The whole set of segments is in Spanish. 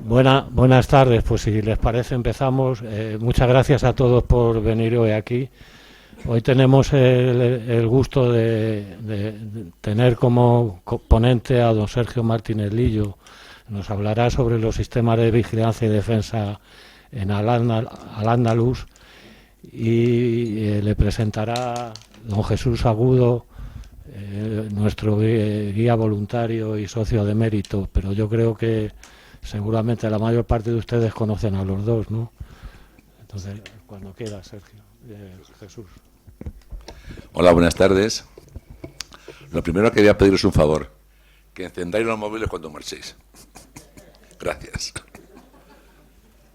Buenas tardes, pues si les parece empezamos. Muchas gracias a todos por venir hoy aquí. Hoy tenemos el gusto de tener como ponente a don Sergio Martínez Lillo. Nos hablará sobre los sistemas de vigilancia y defensa en Al-Ándalus y le presentará don Jesús Agudo, nuestro guía voluntario y socio de mérito, pero yo creo que seguramente la mayor parte de ustedes conocen a los dos, ¿no? Entonces, cuando quiera, Sergio. Jesús. Hola, buenas tardes. Lo primero quería pediros un favor, que encendáis los móviles cuando marchéis. Gracias.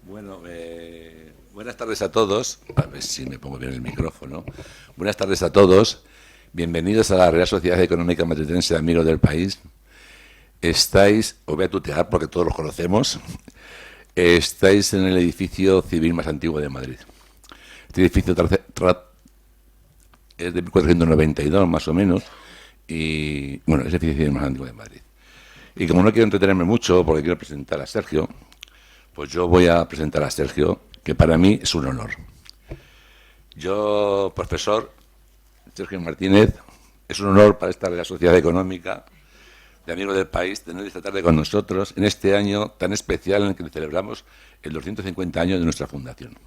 Bueno, buenas tardes a todos. A ver si me pongo bien el micrófono. Buenas tardes a todos. Bienvenidos a la Real Sociedad Económica Madrilense de Amigos del País. Os voy a tutear porque todos los conocemos, estáis en el edificio civil más antiguo de Madrid. Este edificio es de 1492 más o menos, y bueno, es el edificio civil más antiguo de Madrid. Y como no quiero entretenerme mucho porque quiero presentar a Sergio, pues yo voy a presentar a Sergio, que para mí es un honor. Yo, profesor Sergio Martínez, es un honor para esta Real Sociedad Económica de Amigos del País tener esta tarde con nosotros en este año tan especial en el que celebramos el 250 años de nuestra fundación.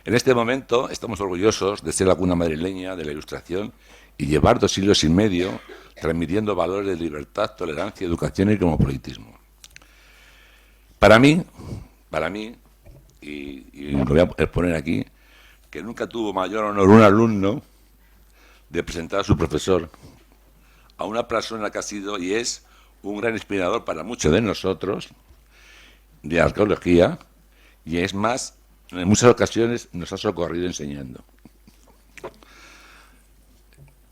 En este momento estamos orgullosos de ser la cuna madrileña de la Ilustración y llevar 2 siglos y medio transmitiendo valores de libertad, tolerancia, educación y cosmopolitismo. Para mí, y lo voy a exponer aquí, que nunca tuvo mayor honor un alumno de presentar a su profesor, a una persona que ha sido y es un gran inspirador para muchos de nosotros de arqueología, y es más, en muchas ocasiones nos ha socorrido enseñando.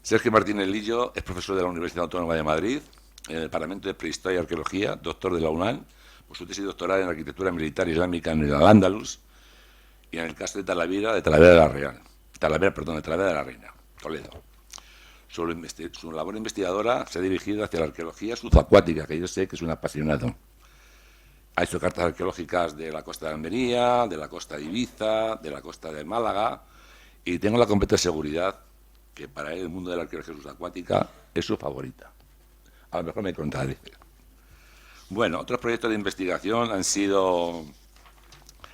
Sergio Martínez Lillo es profesor de la Universidad Autónoma de Madrid, en el Departamento de Prehistoria y Arqueología, doctor de la UNAM, por su tesis doctoral en Arquitectura Militar Islámica en el Al-Ándalus, y en el caso de Talavera de la Reina, Toledo. Su labor investigadora se ha dirigido hacia la arqueología subacuática, que yo sé que es un apasionado. Ha hecho cartas arqueológicas de la costa de Almería, de la costa de Ibiza, de la costa de Málaga, y tengo la completa seguridad que para él el mundo de la arqueología subacuática es su favorita. A lo mejor me contradice. Bueno, otros proyectos de investigación han sido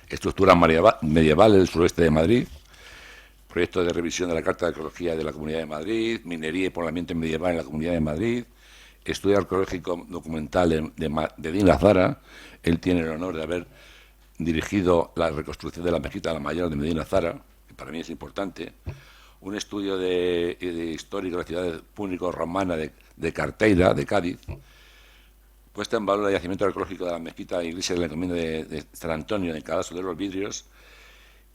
estructuras medievales del suroeste de Madrid, proyecto de revisión de la Carta de Arqueología de la Comunidad de Madrid, minería y poblamiento medieval en la Comunidad de Madrid, estudio arqueológico documental de Medina Zara. Él tiene el honor de haber dirigido la reconstrucción de la mezquita la Mayor de Medina Zara, que para mí es importante, un estudio histórico de la ciudad púnico-romana de Carteira, de Cádiz, puesta en valor el yacimiento arqueológico de la mezquita e iglesia de la encomienda de San Antonio en Cadazo de los Vidrios,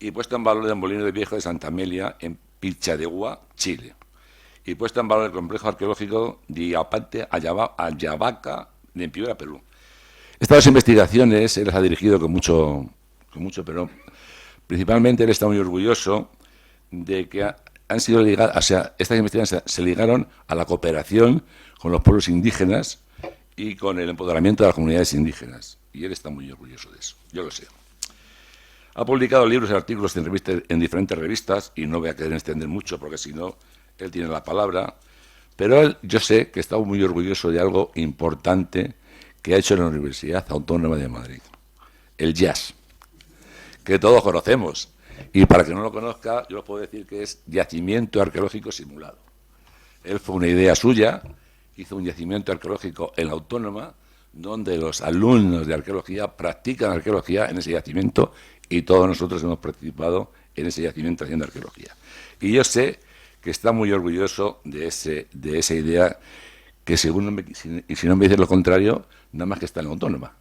y puesta en valor del Molino de Viejo de Santa Amelia en Pilchadegua, Chile, y puesta en valor el complejo arqueológico de Ayabaca en Piura, Perú. Estas 2 investigaciones él las ha dirigido con mucho, pero principalmente él está muy orgulloso de que han sido ligadas, o sea, estas investigaciones se ligaron a la cooperación con los pueblos indígenas y con el empoderamiento de las comunidades indígenas, y él está muy orgulloso de eso, yo lo sé. Ha publicado libros y artículos en diferentes revistas, y no voy a querer extender mucho porque si no, él tiene la palabra, pero yo sé que está muy orgulloso de algo importante que ha hecho en la Universidad Autónoma de Madrid, el jazz, que todos conocemos, y para que no lo conozca, yo os puedo decir que es yacimiento arqueológico simulado. Él fue una idea suya, hizo un yacimiento arqueológico en la Autónoma, donde los alumnos de arqueología practican arqueología en ese yacimiento, y todos nosotros hemos participado en ese yacimiento haciendo arqueología. Y yo sé que está muy orgulloso de esa idea, que si no me dice lo contrario, nada más que está en la Autónoma.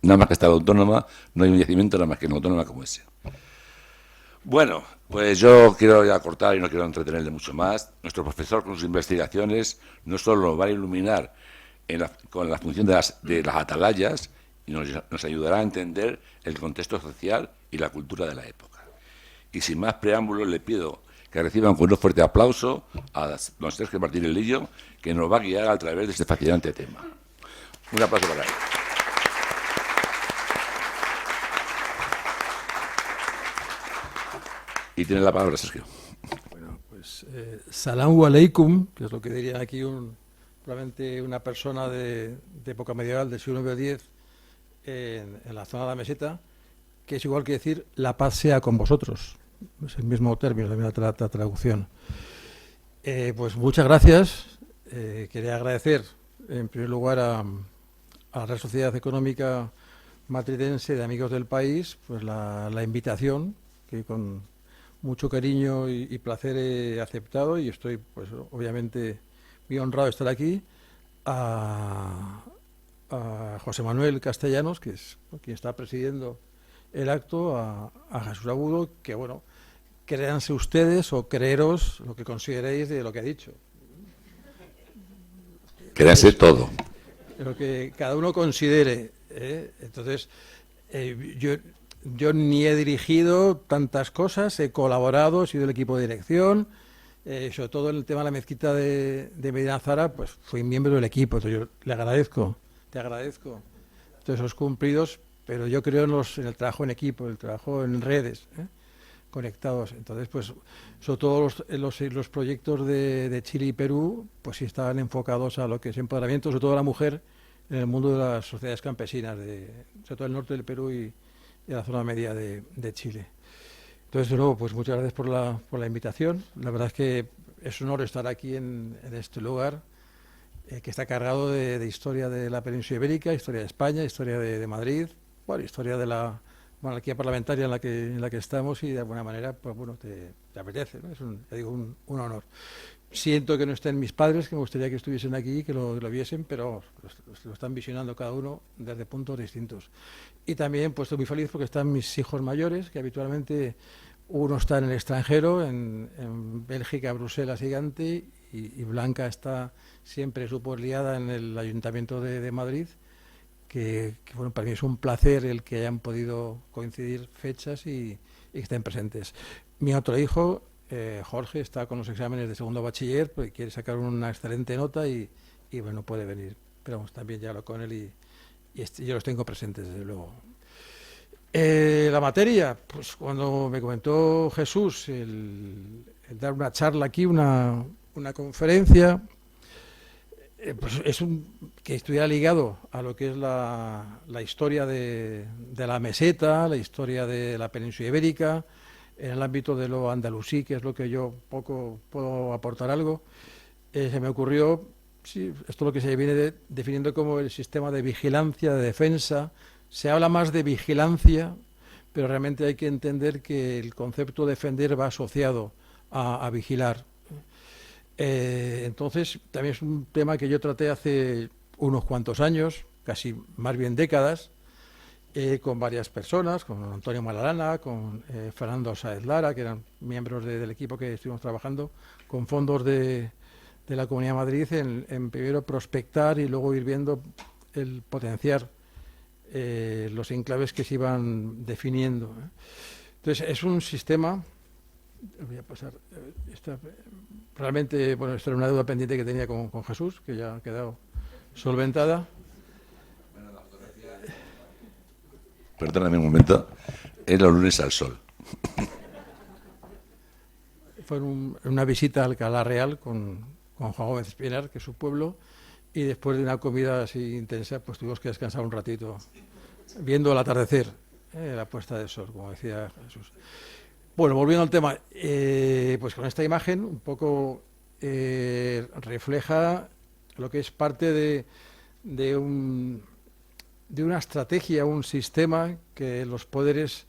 Nada más que está en la Autónoma, no hay un yacimiento nada más que en la Autónoma como ese. Bueno, pues yo quiero ya cortar y no quiero entretenerle mucho más. Nuestro profesor con sus investigaciones no solo va a iluminar con la función de las atalayas, y nos ayudará a entender el contexto social y la cultura de la época. Y sin más preámbulos, le pido que reciban con un fuerte aplauso a don Sergio Martínez Lillo, que nos va a guiar a través de este fascinante tema. Un aplauso para él. Tiene la palabra, Sergio. Bueno, pues Salamu Aleikum, que es lo que diría aquí probablemente una persona de época medieval del siglo IX en la zona de la meseta, que es igual que decir la paz sea con vosotros. Es el mismo término, la misma traducción. Pues muchas gracias. Quería agradecer en primer lugar a la Real Sociedad Económica Madridense de Amigos del País, pues la invitación que con mucho cariño y placer he aceptado, y estoy pues obviamente muy honrado de estar aquí. A José Manuel Castellanos, que es quien está presidiendo el acto, a Jesús Agudo, que bueno, créanse ustedes o creeros lo que consideréis de lo que ha dicho. Créanse todo. Lo que cada uno considere. Entonces, yo ni he dirigido tantas cosas, he colaborado, he sido el equipo de dirección, sobre todo en el tema de la mezquita de Medina Zara, pues fui miembro del equipo. Entonces yo le agradezco, te agradezco todos esos cumplidos, pero yo creo en el trabajo en equipo, el trabajo en redes, conectados. Entonces, pues sobre todo los proyectos de Chile y Perú, pues sí estaban enfocados a lo que es empoderamiento, sobre todo a la mujer, en el mundo de las sociedades campesinas, sobre todo el norte del Perú y la zona media de Chile. Entonces, de nuevo, pues muchas gracias por la invitación. La verdad es que es un honor estar aquí en este lugar, que está cargado de historia de la península ibérica, historia de España, historia de Madrid, bueno, historia de la monarquía parlamentaria en la que estamos, y de alguna manera, pues bueno, te apetece, ¿no? Es un honor. Siento que no estén mis padres, que me gustaría que estuviesen aquí, que lo viesen, pero lo están visionando cada uno desde puntos distintos. Y también pues estoy muy feliz porque están mis hijos mayores, que habitualmente uno está en el extranjero, en Bélgica, Bruselas y Gante, y Blanca está siempre súper liada en el Ayuntamiento de Madrid, que bueno, para mí es un placer el que hayan podido coincidir fechas y que estén presentes. Mi otro hijo, Jorge, está con los exámenes de segundo bachiller porque quiere sacar una excelente nota y bueno, puede venir. Pero vamos, también ya hablo con él y yo los tengo presentes, desde luego. La materia, pues cuando me comentó Jesús el dar una charla aquí, una conferencia, pues que estuviera ligado a lo que es la historia de la meseta, la historia de la península ibérica, en el ámbito de lo andalusí, que es lo que yo poco puedo aportar algo. Se me ocurrió, sí, esto es lo que se viene definiendo como el sistema de vigilancia, de defensa. Se habla más de vigilancia, pero realmente hay que entender que el concepto de defender va asociado a vigilar. Entonces, también es un tema que yo traté hace unos cuantos años, casi más bien décadas, con varias personas, con Antonio Malarana, con Fernando Sáez Lara, que eran miembros del equipo que estuvimos trabajando, con fondos de la Comunidad de Madrid, en primero prospectar y luego ir viendo el potenciar los enclaves que se iban definiendo. Entonces, es un sistema... Voy a pasar... realmente, bueno, esto era una deuda pendiente que tenía con Jesús, que ya ha quedado solventada. Perdóname un momento, es los lunes al sol. Fue una visita al Alcalá Real con Juan Gómez Espinar, que es su pueblo, y después de una comida así intensa, pues tuvimos que descansar un ratito, viendo el atardecer, la puesta de sol, como decía Jesús. Bueno, volviendo al tema, pues con esta imagen un poco refleja lo que es parte de una estrategia, un sistema que los poderes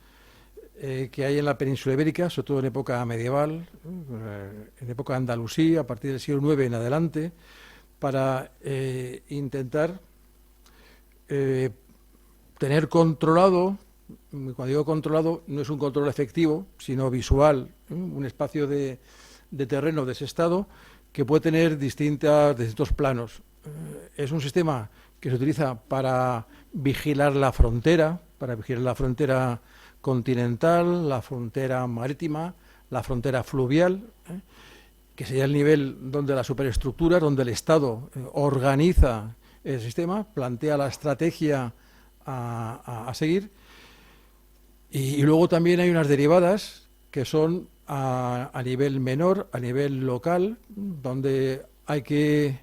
que hay en la península ibérica, sobre todo en época medieval, en época andalusí, a partir del siglo IX en adelante, para intentar tener controlado. Cuando digo controlado, no es un control efectivo, sino visual, un espacio de terreno de ese estado que puede tener distintos planos. Es un sistema que se utiliza para vigilar la frontera continental, la frontera marítima, la frontera fluvial, que sería el nivel donde la superestructura, donde el Estado organiza el sistema, plantea la estrategia a seguir. Y luego también hay unas derivadas que son a nivel menor, a nivel local, donde hay que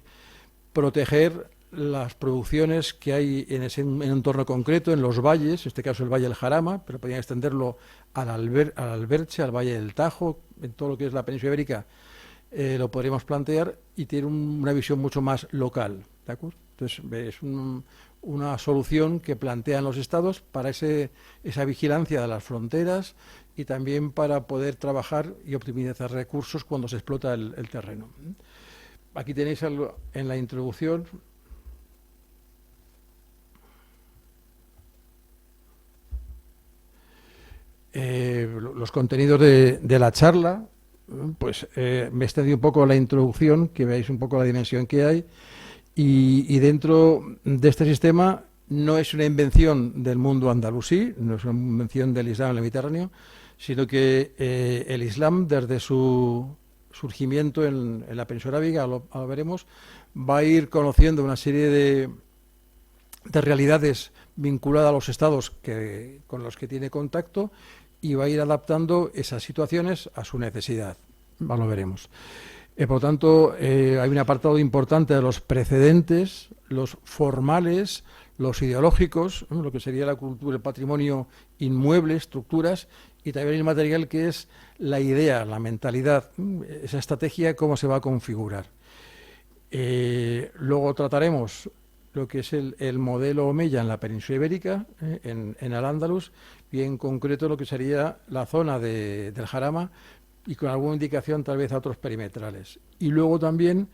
proteger las producciones que hay en un entorno concreto, en los valles, en este caso el Valle del Jarama, pero podrían extenderlo al Alberche, al Valle del Tajo, en todo lo que es la península ibérica, lo podríamos plantear y tiene una visión mucho más local, ¿de acuerdo? Entonces es una solución que plantean los estados para esa vigilancia de las fronteras y también para poder trabajar y optimizar recursos cuando se explota el terreno. Aquí tenéis algo en la introducción. Los contenidos de la charla, pues me he extendido un poco la introducción, que veáis un poco la dimensión que hay, y dentro de este sistema no es una invención del mundo andalusí, no es una invención del Islam en el Mediterráneo, sino que el Islam, desde su surgimiento en la península arábiga, lo veremos, va a ir conociendo una serie de realidades vinculadas a los estados con los que tiene contacto y va a ir adaptando esas situaciones a su necesidad. Lo veremos. Por lo tanto, hay un apartado importante de los precedentes, los formales, los ideológicos, lo que sería la cultura, el patrimonio inmueble, estructuras, y también el material, que es la idea, la mentalidad, esa estrategia, cómo se va a configurar. Luego trataremos lo que es el modelo Omeya en la península ibérica, en Al-Ándalus, y en concreto lo que sería la zona del Jarama, y con alguna indicación tal vez a otros perimetrales. Y luego también,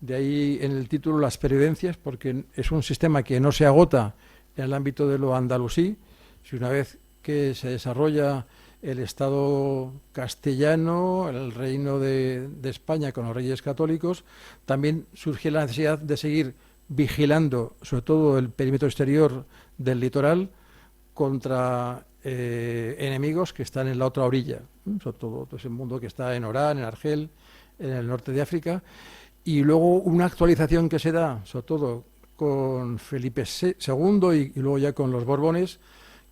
de ahí en el título, las pervivencias, porque es un sistema que no se agota en el ámbito de lo andalusí, si una vez que se desarrolla el Estado castellano, el Reino de España con los Reyes Católicos, también surge la necesidad de seguir vigilando, sobre todo el perímetro exterior del litoral, contra enemigos que están en la otra orilla, sobre todo ese mundo que está en Orán, en Argel, en el norte de África, y luego una actualización que se da, sobre todo con Felipe II y luego ya con los Borbones,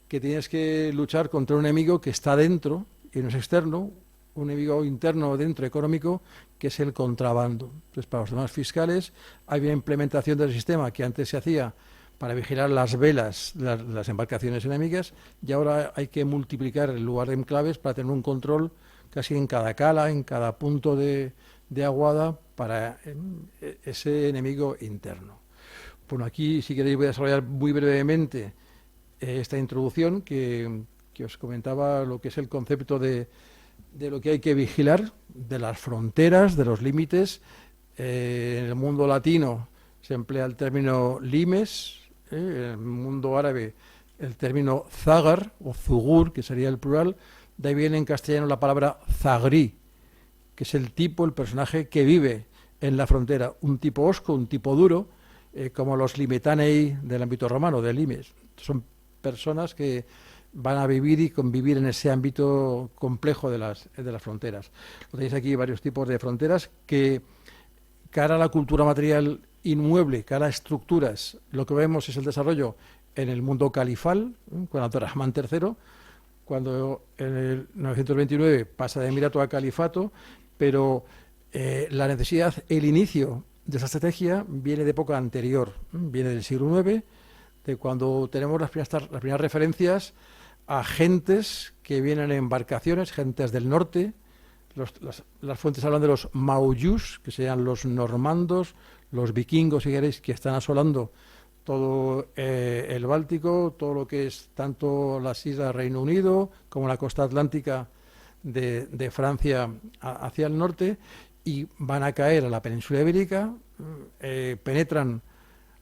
que tienes que luchar contra un enemigo que está dentro y no es externo, un enemigo interno dentro económico, que es el contrabando. Entonces, para los temas fiscales hay una implementación del sistema que antes se hacía para vigilar las velas, las embarcaciones enemigas, y ahora hay que multiplicar el lugar de enclaves para tener un control casi en cada cala, en cada punto de aguada para ese enemigo interno. Bueno, aquí, si queréis, voy a desarrollar muy brevemente esta introducción que os comentaba, lo que es el concepto de lo que hay que vigilar, de las fronteras, de los límites. En el mundo latino se emplea el término limes, en el mundo árabe el término zagar o zugur, que sería el plural. De ahí viene en castellano la palabra zagri, que es el tipo, el personaje que vive en la frontera, un tipo hosco, un tipo duro, como los limetanei del ámbito romano, de limes. Son personas que van a vivir y convivir en ese ámbito complejo de las fronteras. Tenéis aquí varios tipos de fronteras que, cara a la cultura material inmueble, cara a estructuras, lo que vemos es el desarrollo en el mundo califal, con Abderrahmán III, cuando en el 929 pasa de emirato a califato, pero la necesidad, el inicio de esa estrategia viene de época anterior, viene del siglo IX, de cuando tenemos las primeras referencias a gentes que vienen en embarcaciones, gentes del norte. Las fuentes hablan de los mauyús, que serían los normandos, los vikingos, si queréis, que están asolando todo el Báltico, todo lo que es tanto las islas del Reino Unido como la costa atlántica de Francia hacia el norte, y van a caer a la península ibérica, penetran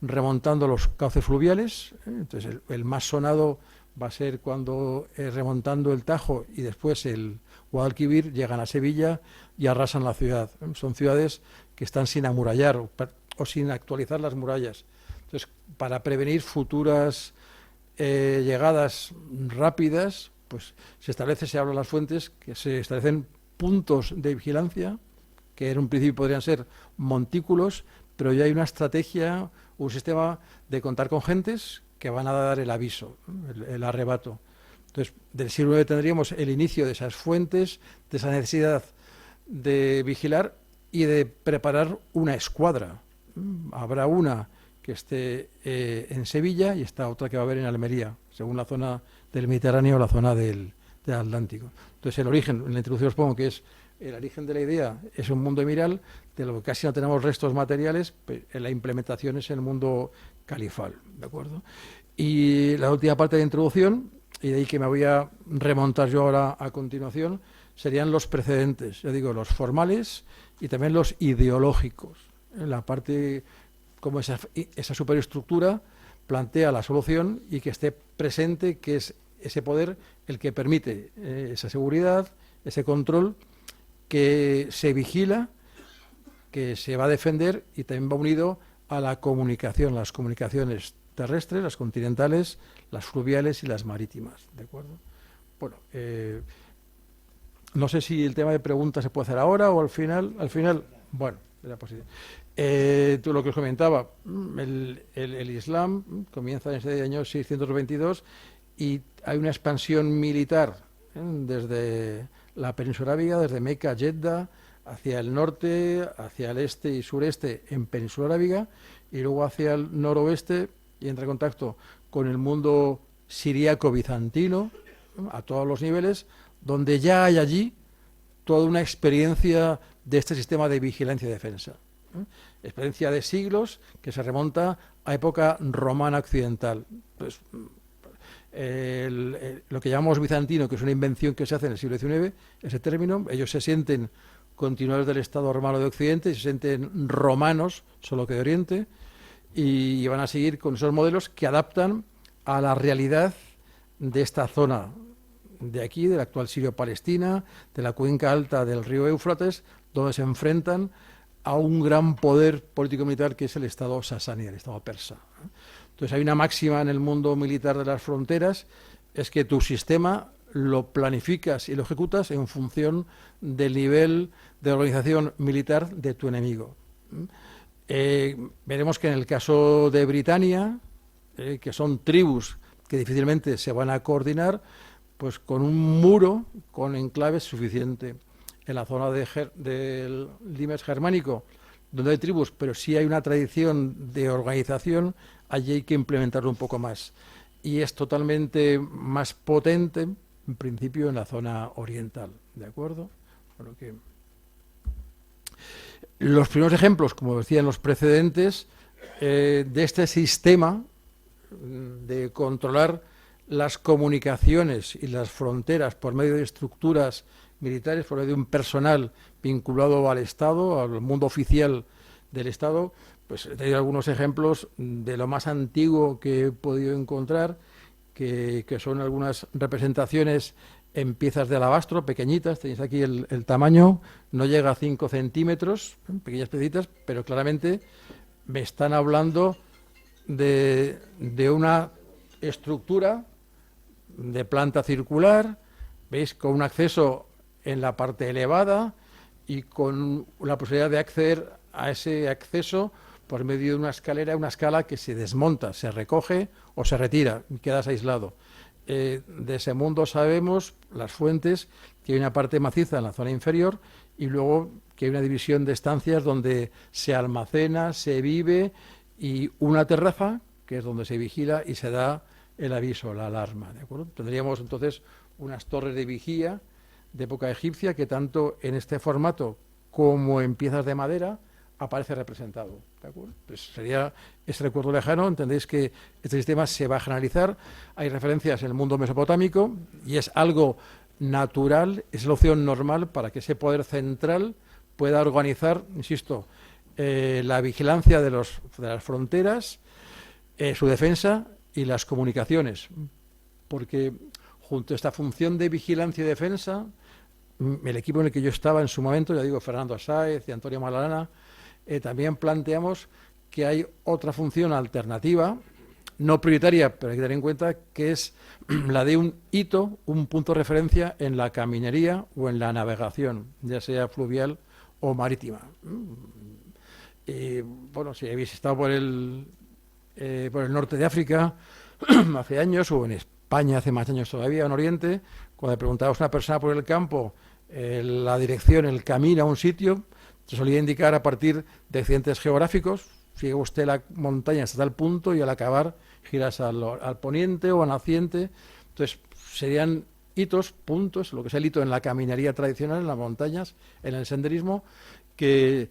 remontando los cauces fluviales. Entonces el más sonado va a ser cuando remontando el Tajo y después el Guadalquivir llegan a Sevilla y arrasan la ciudad. Son ciudades que están sin amurallar o sin actualizar las murallas. Entonces, para prevenir futuras llegadas rápidas, pues se hablan las fuentes, que se establecen puntos de vigilancia, que en un principio podrían ser montículos, pero ya hay una estrategia, un sistema de contar con gentes que van a dar el aviso, el arrebato. Entonces, del siglo IX tendríamos el inicio de esas fuentes, de esa necesidad de vigilar y de preparar una escuadra. Habrá una que esté en Sevilla y esta otra que va a haber en Almería, según la zona del Mediterráneo o la zona del Atlántico. Entonces, el origen, en la introducción os pongo que es el origen de la idea, es un mundo emiral, de lo que casi no tenemos restos materiales, la implementación es el mundo califal, ¿de acuerdo? Y la última parte de la introducción, y de ahí que me voy a remontar yo ahora a continuación, serían los precedentes, ya digo, los formales y también los ideológicos. En la parte, como esa superestructura plantea la solución y que esté presente, que es ese poder el que permite esa seguridad, ese control, que se vigila, que se va a defender y también va unido a la comunicación, las comunicaciones terrestres, las continentales, las fluviales y las marítimas, ¿de acuerdo? Bueno, no sé si el tema de preguntas se puede hacer ahora o al final, bueno, era posible. Tú lo que os comentaba, el Islam comienza en ese año 622 y hay una expansión militar desde la península arábiga, desde Meca, Jeddah, hacia el norte, hacia el este y sureste en península arábiga y luego hacia el noroeste y entra en contacto con el mundo siríaco-bizantino a todos los niveles, donde ya hay allí toda una experiencia de este sistema de vigilancia y defensa. Experiencia de siglos que se remonta a época romana occidental. Pues, lo que llamamos bizantino, que es una invención que se hace en el siglo XIX, ese término, ellos se sienten continuadores del Estado romano de Occidente, se sienten romanos, solo que de Oriente, y van a seguir con esos modelos que adaptan a la realidad de esta zona de aquí, de la actual Sirio-Palestina, de la cuenca alta del río Éufrates, donde se enfrentan a un gran poder político-militar que es el Estado sasánida, el Estado persa. Entonces hay una máxima en el mundo militar de las fronteras, es que tu sistema lo planificas y lo ejecutas en función del nivel de organización militar de tu enemigo. Veremos que en el caso de Britania, que son tribus que difícilmente se van a coordinar, pues con un muro, con enclaves suficiente. En la zona del Limes germánico, donde hay tribus, pero sí hay una tradición de organización, allí hay que implementarlo un poco más. Y es totalmente más potente, en principio, en la zona oriental, ¿de acuerdo? Bueno, que los primeros ejemplos, como decía en los precedentes, de este sistema de controlar las comunicaciones y las fronteras por medio de estructuras militares, por medio de un personal vinculado al Estado, al mundo oficial del Estado, pues he tenido algunos ejemplos de lo más antiguo que he podido encontrar, que son algunas representaciones en piezas de alabastro, pequeñitas, tenéis aquí el tamaño, no llega a 5 centímetros, pequeñas piecitas, pero claramente me están hablando de una estructura de planta circular, ¿veis? Con un acceso en la parte elevada y con la posibilidad de acceder a ese acceso por medio de una escala que se desmonta, se recoge o se retira y quedas aislado. De ese mundo sabemos, las fuentes, que hay una parte maciza en la zona inferior y luego que hay una división de estancias donde se almacena, se vive y una terraza, que es donde se vigila y se da el aviso, la alarma, ¿de acuerdo? Tendríamos entonces unas torres de vigía de época egipcia que tanto en este formato como en piezas de madera aparece representado, ¿de acuerdo? Pues sería ese recuerdo lejano, entendéis que este sistema se va a generalizar, hay referencias en el mundo mesopotámico y es algo natural, es la opción normal para que ese poder central pueda organizar, insisto, la vigilancia de las fronteras, su defensa y las comunicaciones, porque junto a esta función de vigilancia y defensa, el equipo en el que yo estaba en su momento, ya digo, Fernando Sáez y Antonio Malalana, también planteamos que hay otra función alternativa, no prioritaria, pero hay que tener en cuenta que es la de un hito, un punto de referencia en la caminería o en la navegación, ya sea fluvial o marítima. Bueno, si habéis estado por el norte de África hace años, o en España hace más años todavía, en Oriente, cuando le preguntabas a una persona por el campo la dirección, el camino a un sitio, se solía indicar a partir de accidentes geográficos. Sigue usted la montaña hasta tal punto y al acabar giras al poniente o al naciente. Entonces, serían hitos, puntos, lo que es el hito en la caminaría tradicional, en las montañas, en el senderismo, que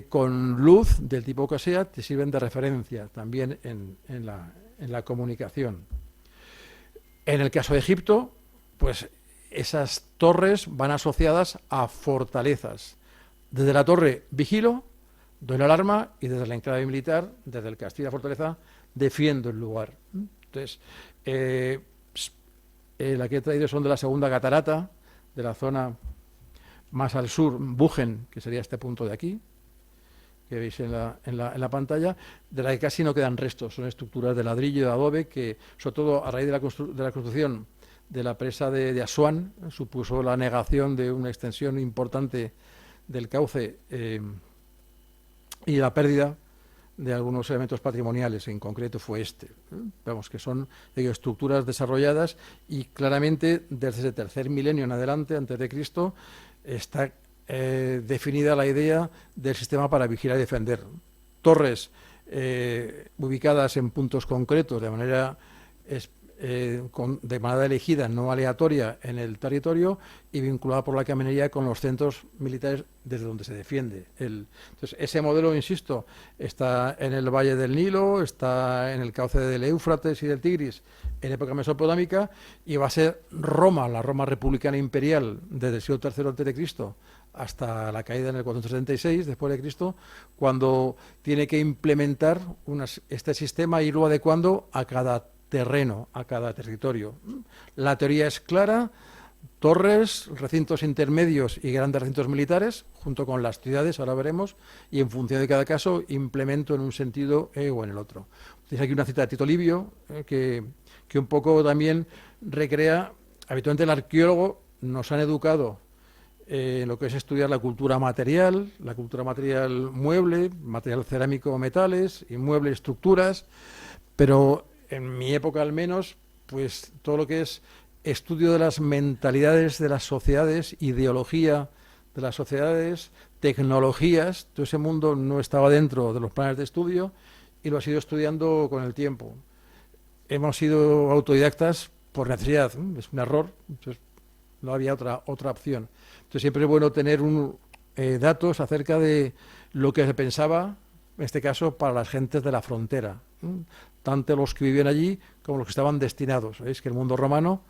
con luz del tipo que sea te sirven de referencia también en la comunicación. En el caso de Egipto, pues esas torres van asociadas a fortalezas. Desde la torre vigilo, doy la alarma, y desde la enclave militar, desde el castillo de la fortaleza, defiendo el lugar. Entonces, la que he traído son de la segunda catarata, de la zona más al sur, Bugen, que sería este punto de aquí, que veis en la pantalla, de la que casi no quedan restos. Son estructuras de ladrillo y de adobe que, sobre todo a raíz de la construcción de la presa de Asuán, supuso la negación de una extensión importante del cauce y la pérdida de algunos elementos patrimoniales, en concreto fue este. Vemos que son estructuras desarrolladas y claramente desde el tercer milenio en adelante, antes de Cristo, está definida la idea del sistema para vigilar y defender. Torres ubicadas en puntos concretos de manera elegida, no aleatoria en el territorio, y vinculada por la caminaría con los centros militares desde donde se defiende. Entonces, ese modelo, insisto, está en el Valle del Nilo, está en el cauce del Éufrates y del Tigris en época mesopotámica, y va a ser Roma, la Roma republicana imperial, desde el siglo III a.C. hasta la caída en el 476 después de Cristo, cuando tiene que implementar este sistema y irlo adecuando a cada terreno, a cada territorio. La teoría es clara: torres, recintos intermedios y grandes recintos militares, junto con las ciudades, ahora veremos, y en función de cada caso implemento en un sentido o en el otro. Tenéis aquí una cita de Tito Livio, que un poco también recrea. Habitualmente el arqueólogo nos han educado en lo que es estudiar la cultura material mueble, material cerámico, metales, inmueble, estructuras, pero en mi época al menos, pues todo lo que es estudio de las mentalidades de las sociedades, ideología de las sociedades, tecnologías, todo ese mundo no estaba dentro de los planes de estudio y lo ha ido estudiando con el tiempo. Hemos sido autodidactas por necesidad, es un error, entonces no había otra opción. Entonces siempre es bueno tener datos acerca de lo que se pensaba, en este caso, para las gentes de la frontera, tanto los que vivían allí como los que estaban destinados. Veis que el mundo romano,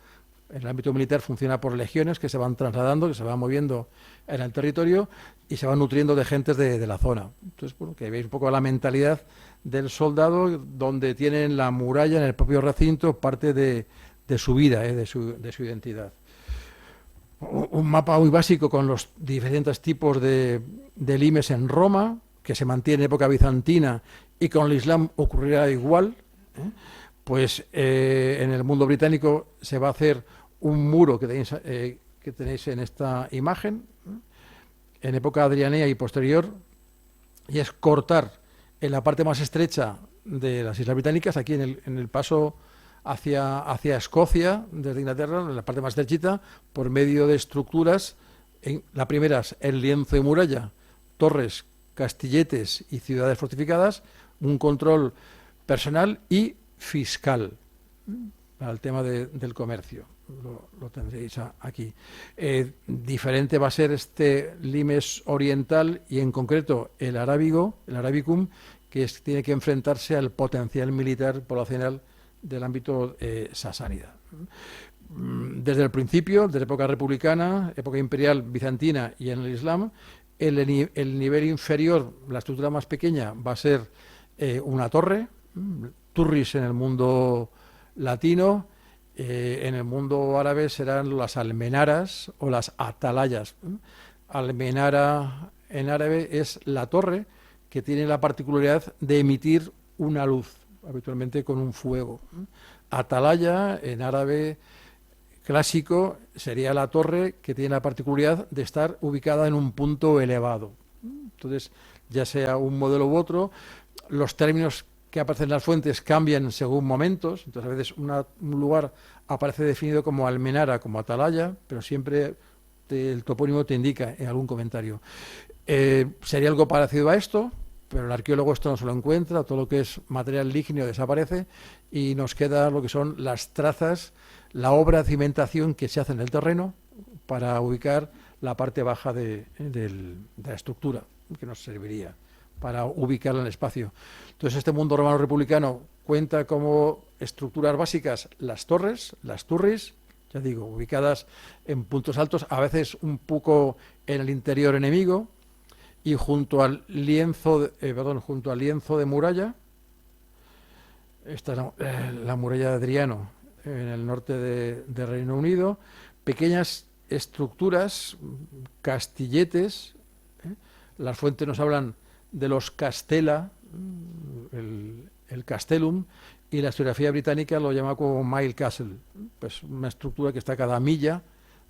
en el ámbito militar, funciona por legiones que se van trasladando, que se van moviendo en el territorio y se van nutriendo de gentes de la zona. Entonces, bueno, que veis un poco la mentalidad del soldado, donde tienen la muralla en el propio recinto, parte de su vida, de su identidad. Un mapa muy básico con los diferentes tipos de limes en Roma, que se mantiene en época bizantina, y con el Islam ocurrirá igual. Pues en el mundo británico se va a hacer un muro que tenéis en esta imagen, en época adrianea y posterior, y es cortar en la parte más estrecha de las Islas Británicas, aquí en el paso hacia Escocia, desde Inglaterra, en la parte más estrechita, por medio de estructuras. La primera es el lienzo de muralla, torres, castilletes y ciudades fortificadas, un control personal y fiscal para el tema del comercio. Lo tendréis aquí. Diferente va a ser este limes oriental y en concreto el arabicum, que tiene que enfrentarse al potencial militar poblacional del ámbito sasánida. Desde el principio, desde época republicana, época imperial bizantina y en el Islam, el nivel inferior, la estructura más pequeña, va a ser una torre, turris en el mundo latino, en el mundo árabe serán las almenaras o las atalayas. Almenara en árabe es la torre que tiene la particularidad de emitir una luz, habitualmente con un fuego. Atalaya en árabe clásico sería la torre que tiene la particularidad de estar ubicada en un punto elevado. Entonces, ya sea un modelo u otro, los términos que aparecen en las fuentes cambian según momentos, entonces a veces un lugar aparece definido como Almenara, como Atalaya, pero siempre el topónimo te indica en algún comentario. Sería algo parecido a esto, pero el arqueólogo esto no se lo encuentra, todo lo que es material lígneo desaparece y nos queda lo que son las trazas, la obra de cimentación que se hace en el terreno para ubicar la parte baja de la estructura, que nos serviría para ubicarla en el espacio. Entonces este mundo romano republicano cuenta como estructuras básicas las torres, las turris, ya digo, ubicadas en puntos altos, a veces un poco en el interior enemigo, y junto al lienzo de muralla, esta es la muralla de Adriano en el norte de Reino Unido, pequeñas estructuras, castilletes, las fuentes nos hablan de los castella, el castellum, y la historiografía británica lo llama como mile castle, pues una estructura que está a cada milla,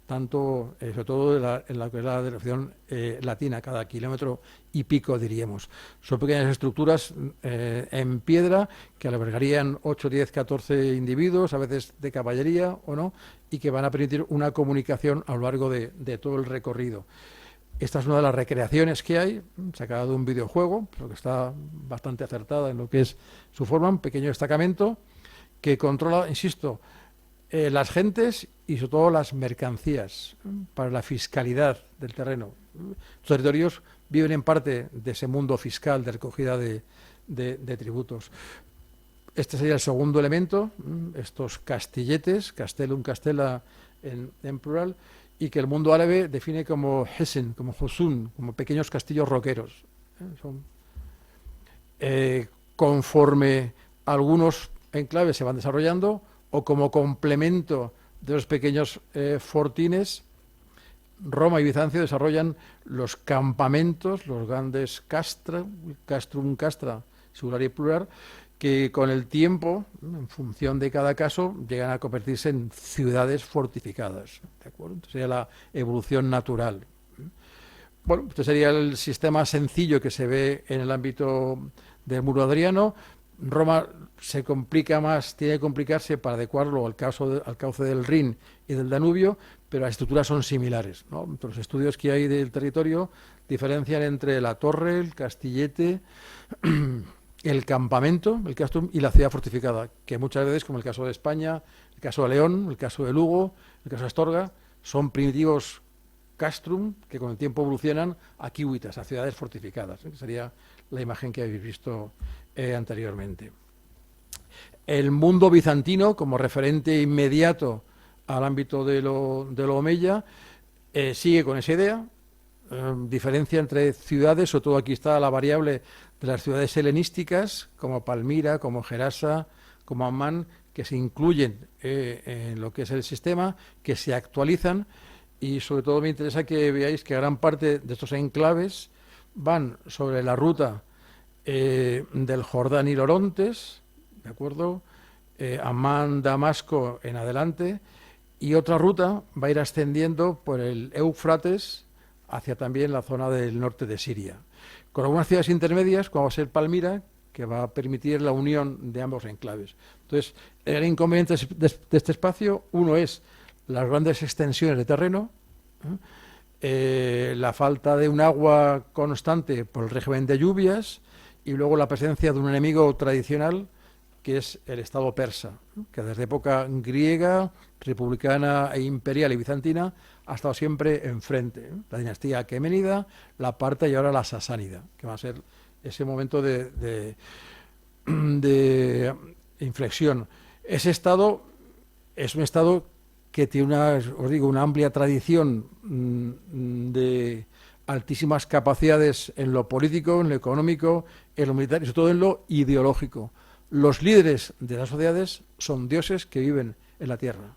tanto, sobre todo en la que es la dirección latina, cada kilómetro y pico, diríamos. Son pequeñas estructuras en piedra que albergarían 8, 10, 14 individuos, a veces de caballería o no, y que van a permitir una comunicación a lo largo de todo el recorrido. Esta es una de las recreaciones que hay, sacada de un videojuego, pero que está bastante acertada en lo que es su forma, un pequeño destacamento que controla, insisto, las gentes y sobre todo las mercancías para la fiscalidad del terreno. Los territorios viven en parte de ese mundo fiscal de recogida de tributos. Este sería el segundo elemento, estos castilletes, castellum, castella en plural, y que el mundo árabe define como hesen, como husun, como pequeños castillos roqueros. Conforme algunos enclaves se van desarrollando, o como complemento de los pequeños fortines, Roma y Bizancio desarrollan los campamentos, los grandes castrum castra, singular y plural, que con el tiempo, en función de cada caso, llegan a convertirse en ciudades fortificadas. ¿De acuerdo? Entonces sería la evolución natural. Bueno, este sería el sistema sencillo que se ve en el ámbito del muro adriano. Roma se complica más, tiene que complicarse para adecuarlo al cauce del Rin y del Danubio, pero las estructuras son similares, ¿no? Los estudios que hay del territorio diferencian entre la torre, el castillete, el campamento, el castrum, y la ciudad fortificada, que muchas veces, como el caso de España, el caso de León, el caso de Lugo, el caso de Astorga, son primitivos castrum que con el tiempo evolucionan a civitas, a ciudades fortificadas, que sería la imagen que habéis visto anteriormente. El mundo bizantino, como referente inmediato al ámbito de lo omeya, sigue con esa idea, diferencia entre ciudades, sobre todo aquí está la variable de las ciudades helenísticas, como Palmira, como Gerasa, como Ammán, que se incluyen en lo que es el sistema, que se actualizan, y sobre todo me interesa que veáis que gran parte de estos enclaves van sobre la ruta del Jordán y Lorontes, ¿de acuerdo? Ammán, Damasco en adelante, y otra ruta va a ir ascendiendo por el Éufrates hacia también la zona del norte de Siria, con algunas ciudades intermedias, como va a ser Palmira, que va a permitir la unión de ambos enclaves. Entonces, el inconveniente de este espacio, uno es las grandes extensiones de terreno, la falta de un agua constante por el régimen de lluvias, y luego la presencia de un enemigo tradicional, que es el Estado persa, que desde época griega, republicana e imperial y bizantina ha estado siempre enfrente. La dinastía aqueménida, la parta y ahora la sasánida, que va a ser ese momento de inflexión. Ese Estado es un Estado que tiene una amplia tradición de altísimas capacidades en lo político, en lo económico, en lo militar y sobre todo en lo ideológico. Los líderes de las sociedades son dioses que viven en la tierra.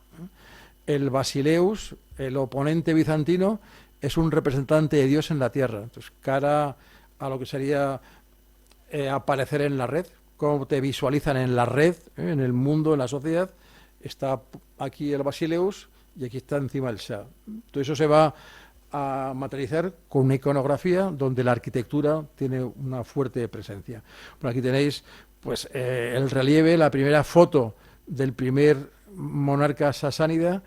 El Basileus, el oponente bizantino, es un representante de Dios en la tierra. Entonces, cara a lo que sería aparecer en la red, cómo te visualizan en la red, en el mundo, en la sociedad, está aquí el Basileus y aquí está encima el Shah. Todo eso se va a materializar con una iconografía donde la arquitectura tiene una fuerte presencia. Bueno, aquí tenéis pues el relieve, la primera foto del primer monarca sasánida,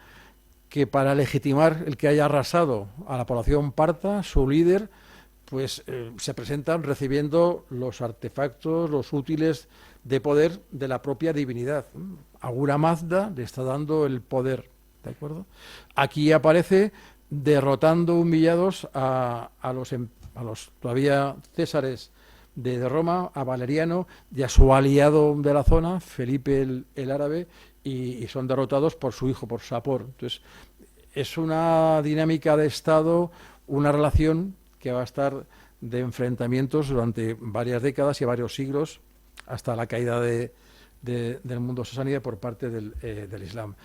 que para legitimar el que haya arrasado a la población parta, su líder, pues se presentan recibiendo los artefactos, los útiles de poder de la propia divinidad. Ahura Mazda le está dando el poder, ¿de acuerdo? Aquí aparece derrotando, humillados a los todavía césares de Roma, a Valeriano y a su aliado de la zona, Felipe el Árabe, y son derrotados por su hijo, por Sapor. Entonces, es una dinámica de Estado, una relación que va a estar de enfrentamientos durante varias décadas y varios siglos, hasta la caída del mundo sasánida por parte del Islam.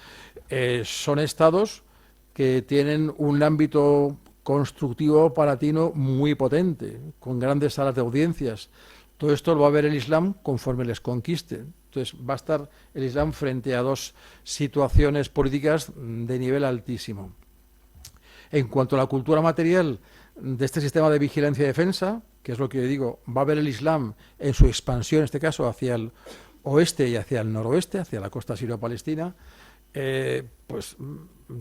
Son estados que tienen un ámbito constructivo palatino muy potente, con grandes salas de audiencias. Todo esto lo va a ver el Islam conforme les conquiste. Entonces va a estar el Islam frente a dos situaciones políticas de nivel altísimo. En cuanto a la cultura material de este sistema de vigilancia y defensa, que es lo que digo, va a ver el Islam en su expansión, en este caso, hacia el oeste y hacia el noroeste, hacia la costa sirio-palestina, pues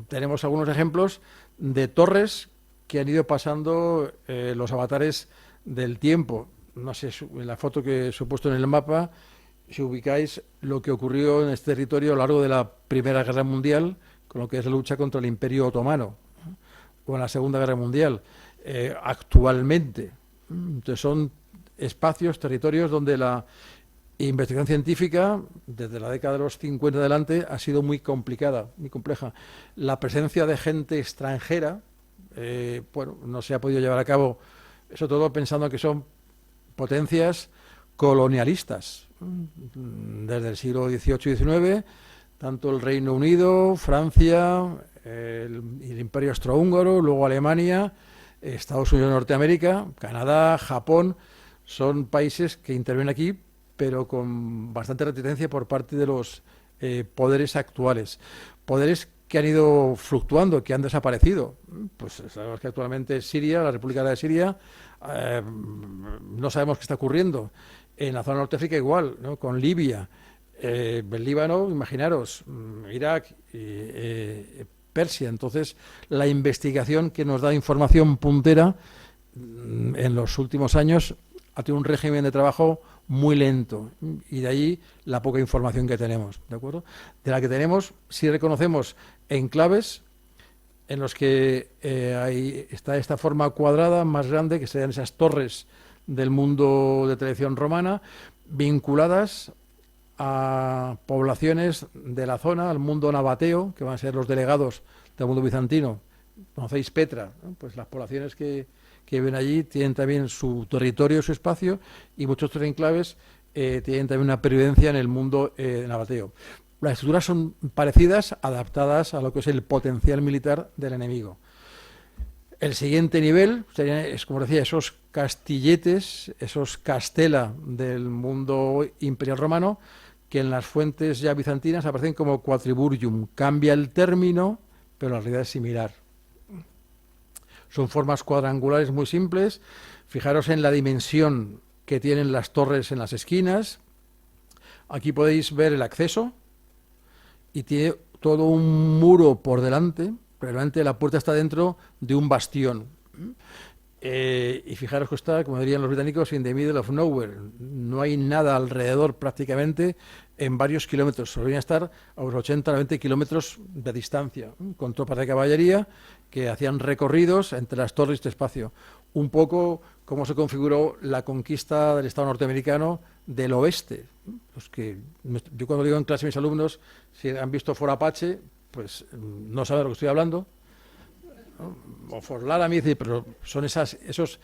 tenemos algunos ejemplos de torres que han ido pasando los avatares del tiempo. No sé, en la foto que he puesto en el mapa, si ubicáis lo que ocurrió en este territorio a lo largo de la Primera Guerra Mundial, con lo que es la lucha contra el Imperio Otomano, o en la Segunda Guerra Mundial, actualmente. Entonces son espacios, territorios donde la investigación científica, desde la década de los 50 adelante, ha sido muy complicada, muy compleja. La presencia de gente extranjera, bueno, no se ha podido llevar a cabo, sobre todo pensando que son potencias colonialistas, desde el siglo XVIII y XIX, tanto el Reino Unido, Francia, el Imperio Austrohúngaro, luego Alemania, Estados Unidos de Norteamérica, Canadá, Japón, son países que intervienen aquí, pero con bastante reticencia por parte de los poderes actuales. Poderes que han ido fluctuando, que han desaparecido. Pues sabemos que actualmente Siria, la República de Siria, no sabemos qué está ocurriendo. En la zona norte de África igual, ¿no? Con Libia, el Líbano, imaginaros, Irak, Persia. Entonces, la investigación que nos da información puntera en los últimos años ha tenido un régimen de trabajo muy lento, y de ahí la poca información que tenemos, ¿de acuerdo? De la que tenemos, sí reconocemos enclaves en los que ahí está esta forma cuadrada más grande, que serían esas torres del mundo de tradición romana, vinculadas a poblaciones de la zona, al mundo nabateo, que van a ser los delegados del mundo bizantino. ¿Conocéis Petra? ¿No? Pues las poblaciones que viven allí tienen también su territorio, su espacio, y muchos otros enclaves tienen también una pervivencia en el mundo nabateo. Las estructuras son parecidas, adaptadas a lo que es el potencial militar del enemigo. El siguiente nivel serían, como decía, esos castilletes, esos castela del mundo imperial romano, que en las fuentes ya bizantinas aparecen como quadriburium. Cambia el término, pero la realidad es similar. Son formas cuadrangulares muy simples. Fijaros en la dimensión que tienen las torres en las esquinas. Aquí podéis ver el acceso y tiene todo un muro por delante, pero realmente la puerta está dentro de un bastión. Y fijaros que está, como dirían los británicos, in the middle of nowhere. No hay nada alrededor prácticamente en varios kilómetros. Solían estar a unos 80 o 90 kilómetros de distancia, con tropas de caballería que hacían recorridos entre las torres de este espacio. Un poco cómo se configuró la conquista del Estado norteamericano del oeste. Los que, yo cuando digo en clase a mis alumnos, si han visto Fort Apache, pues no saben de lo que estoy hablando. O Fort Laramie, pero son esos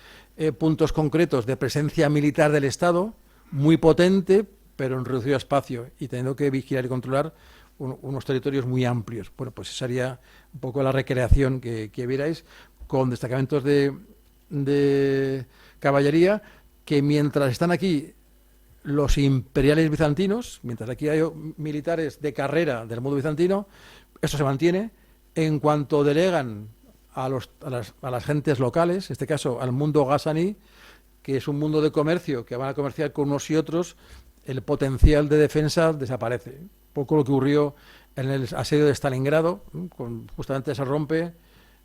puntos concretos de presencia militar del Estado, muy potente, pero en reducido espacio, y teniendo que vigilar y controlar unos territorios muy amplios. Bueno, pues esa sería un poco la recreación que vierais, con destacamentos de caballería, que mientras están aquí los imperiales bizantinos, mientras aquí hay militares de carrera del mundo bizantino, esto se mantiene. En cuanto delegan a las gentes locales, en este caso al mundo gasaní, que es un mundo de comercio, que van a comerciar con unos y otros, el potencial de defensa desaparece. Un poco lo que ocurrió en el asedio de Stalingrado, justamente se rompe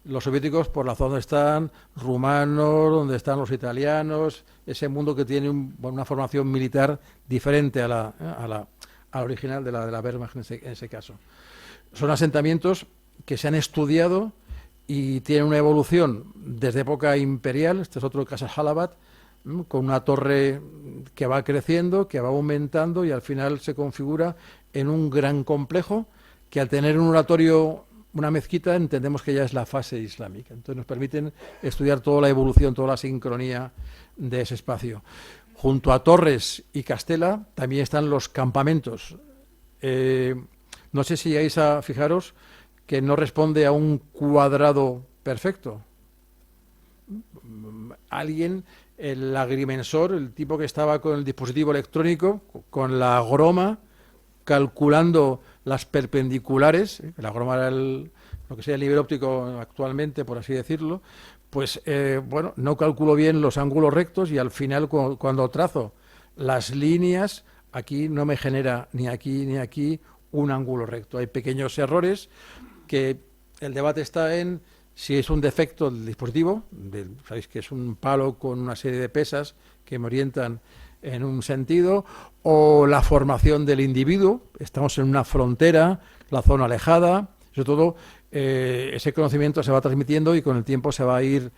los soviéticos por la zona donde están rumanos, donde están los italianos, ese mundo que tiene una formación militar diferente a la original de la Wehrmacht en ese caso. Son asentamientos que se han estudiado y tienen una evolución desde época imperial. Este es otro Casa Halabat, con una torre que va creciendo, que va aumentando y al final se configura en un gran complejo que al tener un oratorio, una mezquita, entendemos que ya es la fase islámica. Entonces nos permiten estudiar toda la evolución, toda la sincronía de ese espacio. Junto a Torres y Castela también están los campamentos. No sé si llegáis a fijaros que no responde a un cuadrado perfecto. Alguien, el agrimensor, el tipo que estaba con el dispositivo electrónico, con la groma, calculando las perpendiculares, la groma era lo que sería el nivel óptico actualmente, por así decirlo, pues bueno, no calculo bien los ángulos rectos y al final cuando trazo las líneas, aquí no me genera ni aquí un ángulo recto. Hay pequeños errores que el debate está en si es un defecto del dispositivo, sabéis que es un palo con una serie de pesas que me orientan en un sentido, o la formación del individuo. Estamos en una frontera, la zona alejada, sobre todo ese conocimiento se va transmitiendo y con el tiempo se va a ir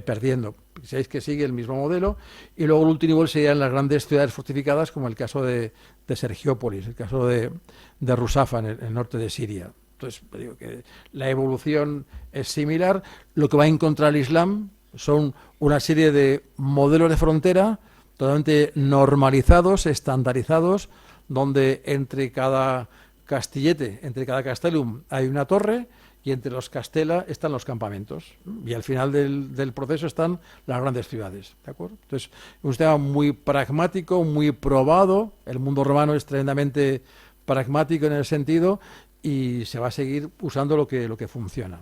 perdiendo. Sabéis que sigue el mismo modelo y luego el último nivel serían las grandes ciudades fortificadas como el caso de Sergiópolis, el caso de Rusafa en el norte de Siria. Entonces, digo que la evolución es similar. Lo que va a encontrar el Islam son una serie de modelos de frontera totalmente normalizados, estandarizados, donde entre cada castillete, entre cada castellum hay una torre y entre los castela están los campamentos. Y al final del proceso están las grandes ciudades. ¿De acuerdo? Entonces, es un sistema muy pragmático, muy probado. El mundo romano es tremendamente pragmático en el sentido y se va a seguir usando lo que funciona.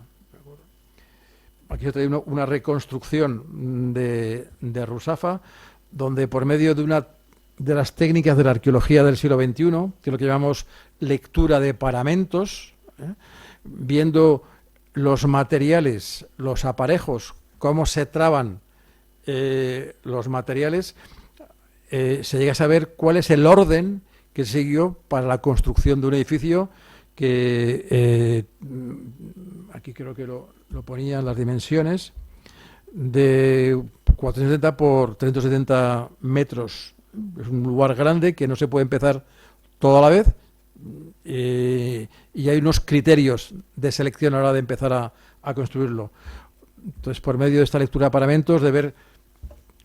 Aquí se trae una reconstrucción de Rusafa, donde por medio de las técnicas de la arqueología del siglo XXI, que es lo que llamamos lectura de paramentos, viendo los materiales, los aparejos, cómo se traban los materiales, se llega a saber cuál es el orden que se siguió para la construcción de un edificio que aquí creo que lo ponían las dimensiones, de 470 por 370 metros. Es un lugar grande que no se puede empezar todo a la vez y hay unos criterios de selección a la hora de empezar a construirlo. Entonces, por medio de esta lectura de paramentos, de ver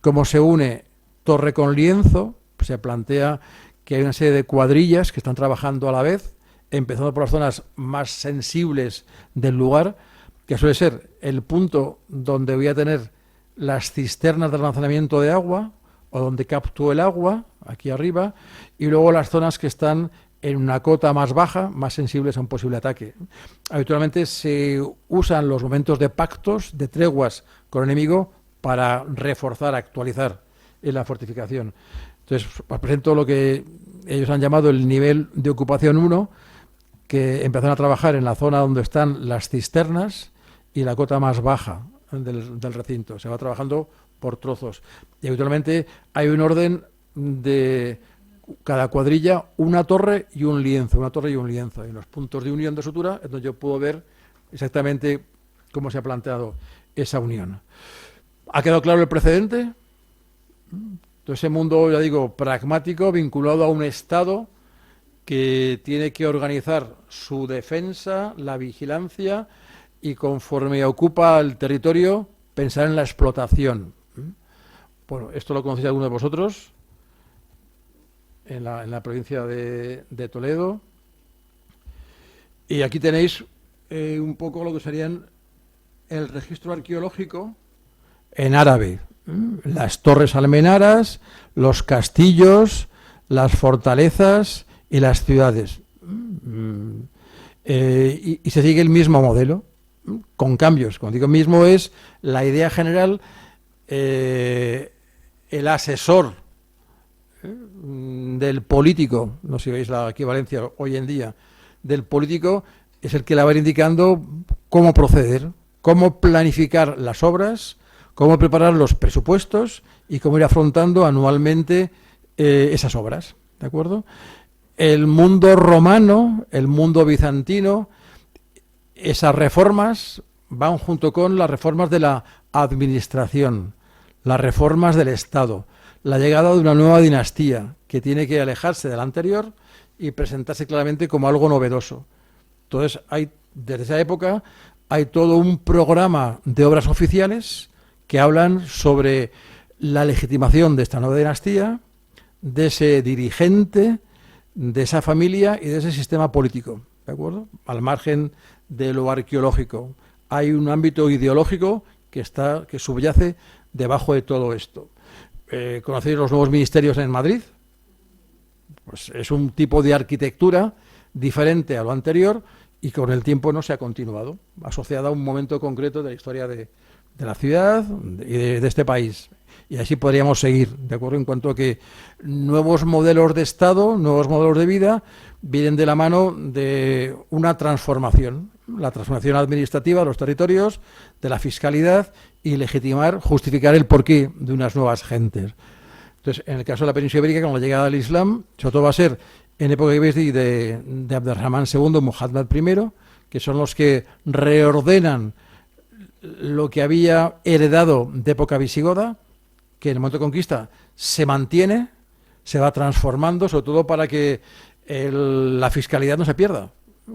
cómo se une torre con lienzo, se plantea que hay una serie de cuadrillas que están trabajando a la vez, empezando por las zonas más sensibles del lugar, que suele ser el punto donde voy a tener las cisternas de almacenamiento de agua o donde capto el agua, aquí arriba, y luego las zonas que están en una cota más baja, más sensibles a un posible ataque. Habitualmente se usan los momentos de pactos, de treguas con el enemigo para reforzar, actualizar en la fortificación. Entonces, os presento lo que ellos han llamado el nivel de ocupación 1, que empezaron a trabajar en la zona donde están las cisternas y la cota más baja del recinto. Se va trabajando por trozos. Y habitualmente hay un orden de cada cuadrilla, una torre y un lienzo, una torre y un lienzo. Y los puntos de unión de sutura es donde yo puedo ver exactamente cómo se ha planteado esa unión. ¿Ha quedado claro el precedente? Todo ese mundo, ya digo, pragmático, vinculado a un Estado que tiene que organizar su defensa, la vigilancia y conforme ocupa el territorio, pensar en la explotación. Bueno, esto lo conocéis alguno de vosotros, en la provincia de Toledo. Y aquí tenéis un poco lo que serían el registro arqueológico en árabe. Las torres almenaras, los castillos, las fortalezas y las ciudades. Y se sigue el mismo modelo, con cambios. Cuando digo mismo es la idea general, el asesor del político, no sé si veis la equivalencia hoy en día, del político es el que le va a ir indicando cómo proceder, cómo planificar las obras, cómo preparar los presupuestos y cómo ir afrontando anualmente esas obras, ¿de acuerdo? El mundo romano, el mundo bizantino, esas reformas van junto con las reformas de la administración, las reformas del Estado, la llegada de una nueva dinastía que tiene que alejarse de la anterior y presentarse claramente como algo novedoso. Entonces, desde esa época hay todo un programa de obras oficiales que hablan sobre la legitimación de esta nueva dinastía, de ese dirigente, de esa familia y de ese sistema político, ¿de acuerdo? Al margen de lo arqueológico. Hay un ámbito ideológico que subyace debajo de todo esto. ¿Conocéis los nuevos ministerios en Madrid? Pues es un tipo de arquitectura diferente a lo anterior y con el tiempo no se ha continuado, asociada a un momento concreto de la historia de la ciudad y de este país. Y así podríamos seguir, ¿de acuerdo? En cuanto a que nuevos modelos de Estado, nuevos modelos de vida, vienen de la mano de una transformación, la transformación administrativa de los territorios, de la fiscalidad y legitimar, justificar el porqué de unas nuevas gentes. Entonces, en el caso de la península ibérica, con la llegada del Islam, sobre todo va a ser en época de Abderramán II, Muhammad I, que son los que reordenan lo que había heredado de época visigoda, que en el momento de conquista se mantiene, se va transformando, sobre todo para que la fiscalidad no se pierda.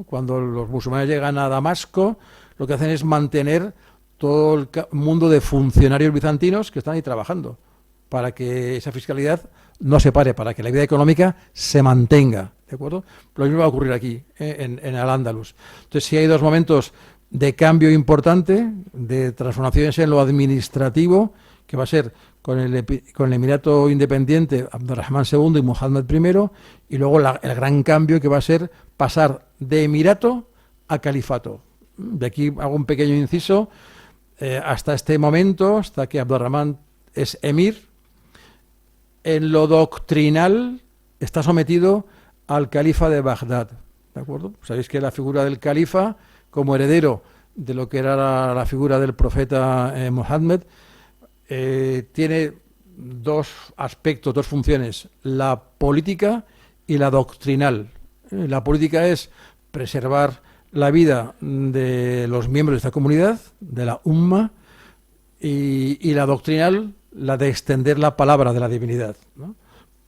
Cuando los musulmanes llegan a Damasco, lo que hacen es mantener todo el mundo de funcionarios bizantinos que están ahí trabajando, para que esa fiscalidad no se pare, para que la vida económica se mantenga, ¿de acuerdo? Lo mismo va a ocurrir aquí, en Al-Ándalus. Entonces, sí hay dos momentos de cambio importante, de transformaciones en lo administrativo, que va a ser con el Emirato Independiente Abderramán II y Muhammad I, y luego el gran cambio que va a ser pasar de emirato a califato. De aquí hago un pequeño inciso. Hasta este momento, hasta que Abderramán es emir, en lo doctrinal está sometido al califa de Bagdad, ¿de acuerdo? Sabéis que la figura del califa, como heredero de lo que era la figura del profeta Mohammed, tiene dos aspectos, dos funciones, la política y la doctrinal. La política es preservar la vida de los miembros de esta comunidad, de la Umma, y la doctrinal, la de extender la palabra de la divinidad, ¿no?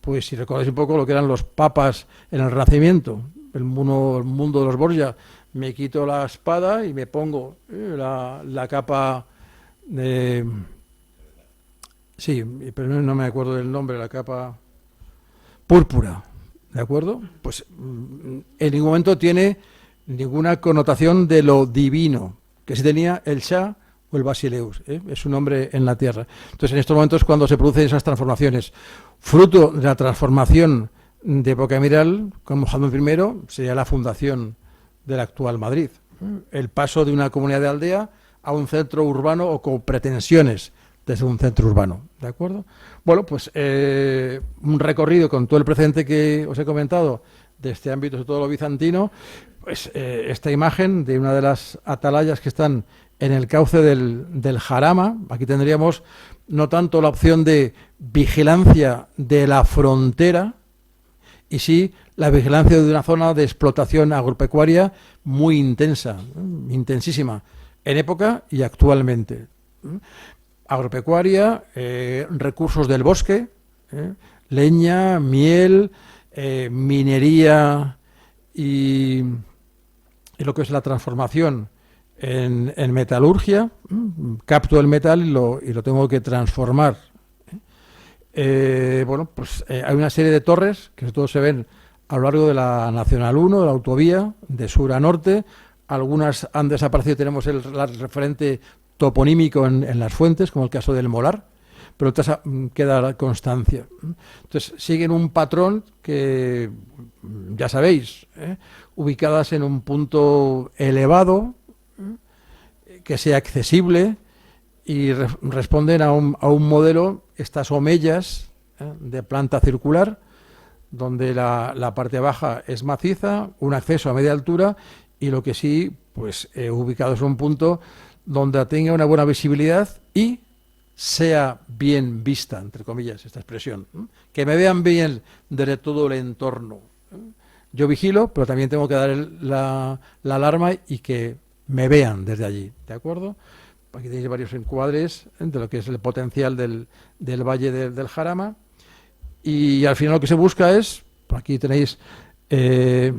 Pues si recordáis un poco lo que eran los papas en el Renacimiento, el mundo de los Borgia, me quito la espada y me pongo la capa de... Sí, pero no me acuerdo del nombre, la capa púrpura, ¿de acuerdo? Pues en ningún momento tiene ninguna connotación de lo divino, que sí tenía el Shah o el Basileus, es un nombre en la tierra. Entonces, en estos momentos, cuando se producen esas transformaciones, fruto de la transformación de época emiral, con Muhammad I, sería la fundación del actual Madrid. El paso de una comunidad de aldea a un centro urbano o con pretensiones desde un centro urbano, ¿de acuerdo? Bueno, pues un recorrido con todo el precedente que os he comentado de este ámbito, sobre todo lo bizantino, pues esta imagen de una de las atalayas que están en el cauce del Jarama. Aquí tendríamos no tanto la opción de vigilancia de la frontera, y sí la vigilancia de una zona de explotación agropecuaria muy intensa, intensísima, en época y actualmente. Agropecuaria, recursos del bosque, leña, miel, minería y lo que es la transformación en metalurgia. Capto el metal y lo tengo que transformar. Bueno, pues hay una serie de torres que sobre todo se ven a lo largo de la Nacional 1, de la autovía, de sur a norte. Algunas han desaparecido, tenemos el referente toponímico en las fuentes, como el caso del Molar, pero otras queda la constancia. Entonces, siguen un patrón que, ya sabéis, ubicadas en un punto elevado, que sea accesible, y responden a un modelo, estas omeyas, de planta circular, donde la parte baja es maciza, un acceso a media altura y lo que sí, pues ubicados en un punto donde tenga una buena visibilidad y sea bien vista, entre comillas, esta expresión, que me vean bien desde todo el entorno. Yo vigilo, pero también tengo que dar la alarma y que me vean desde allí, ¿de acuerdo? Aquí tenéis varios encuadres de lo que es el potencial del valle del Jarama. Y al final lo que se busca es, aquí tenéis el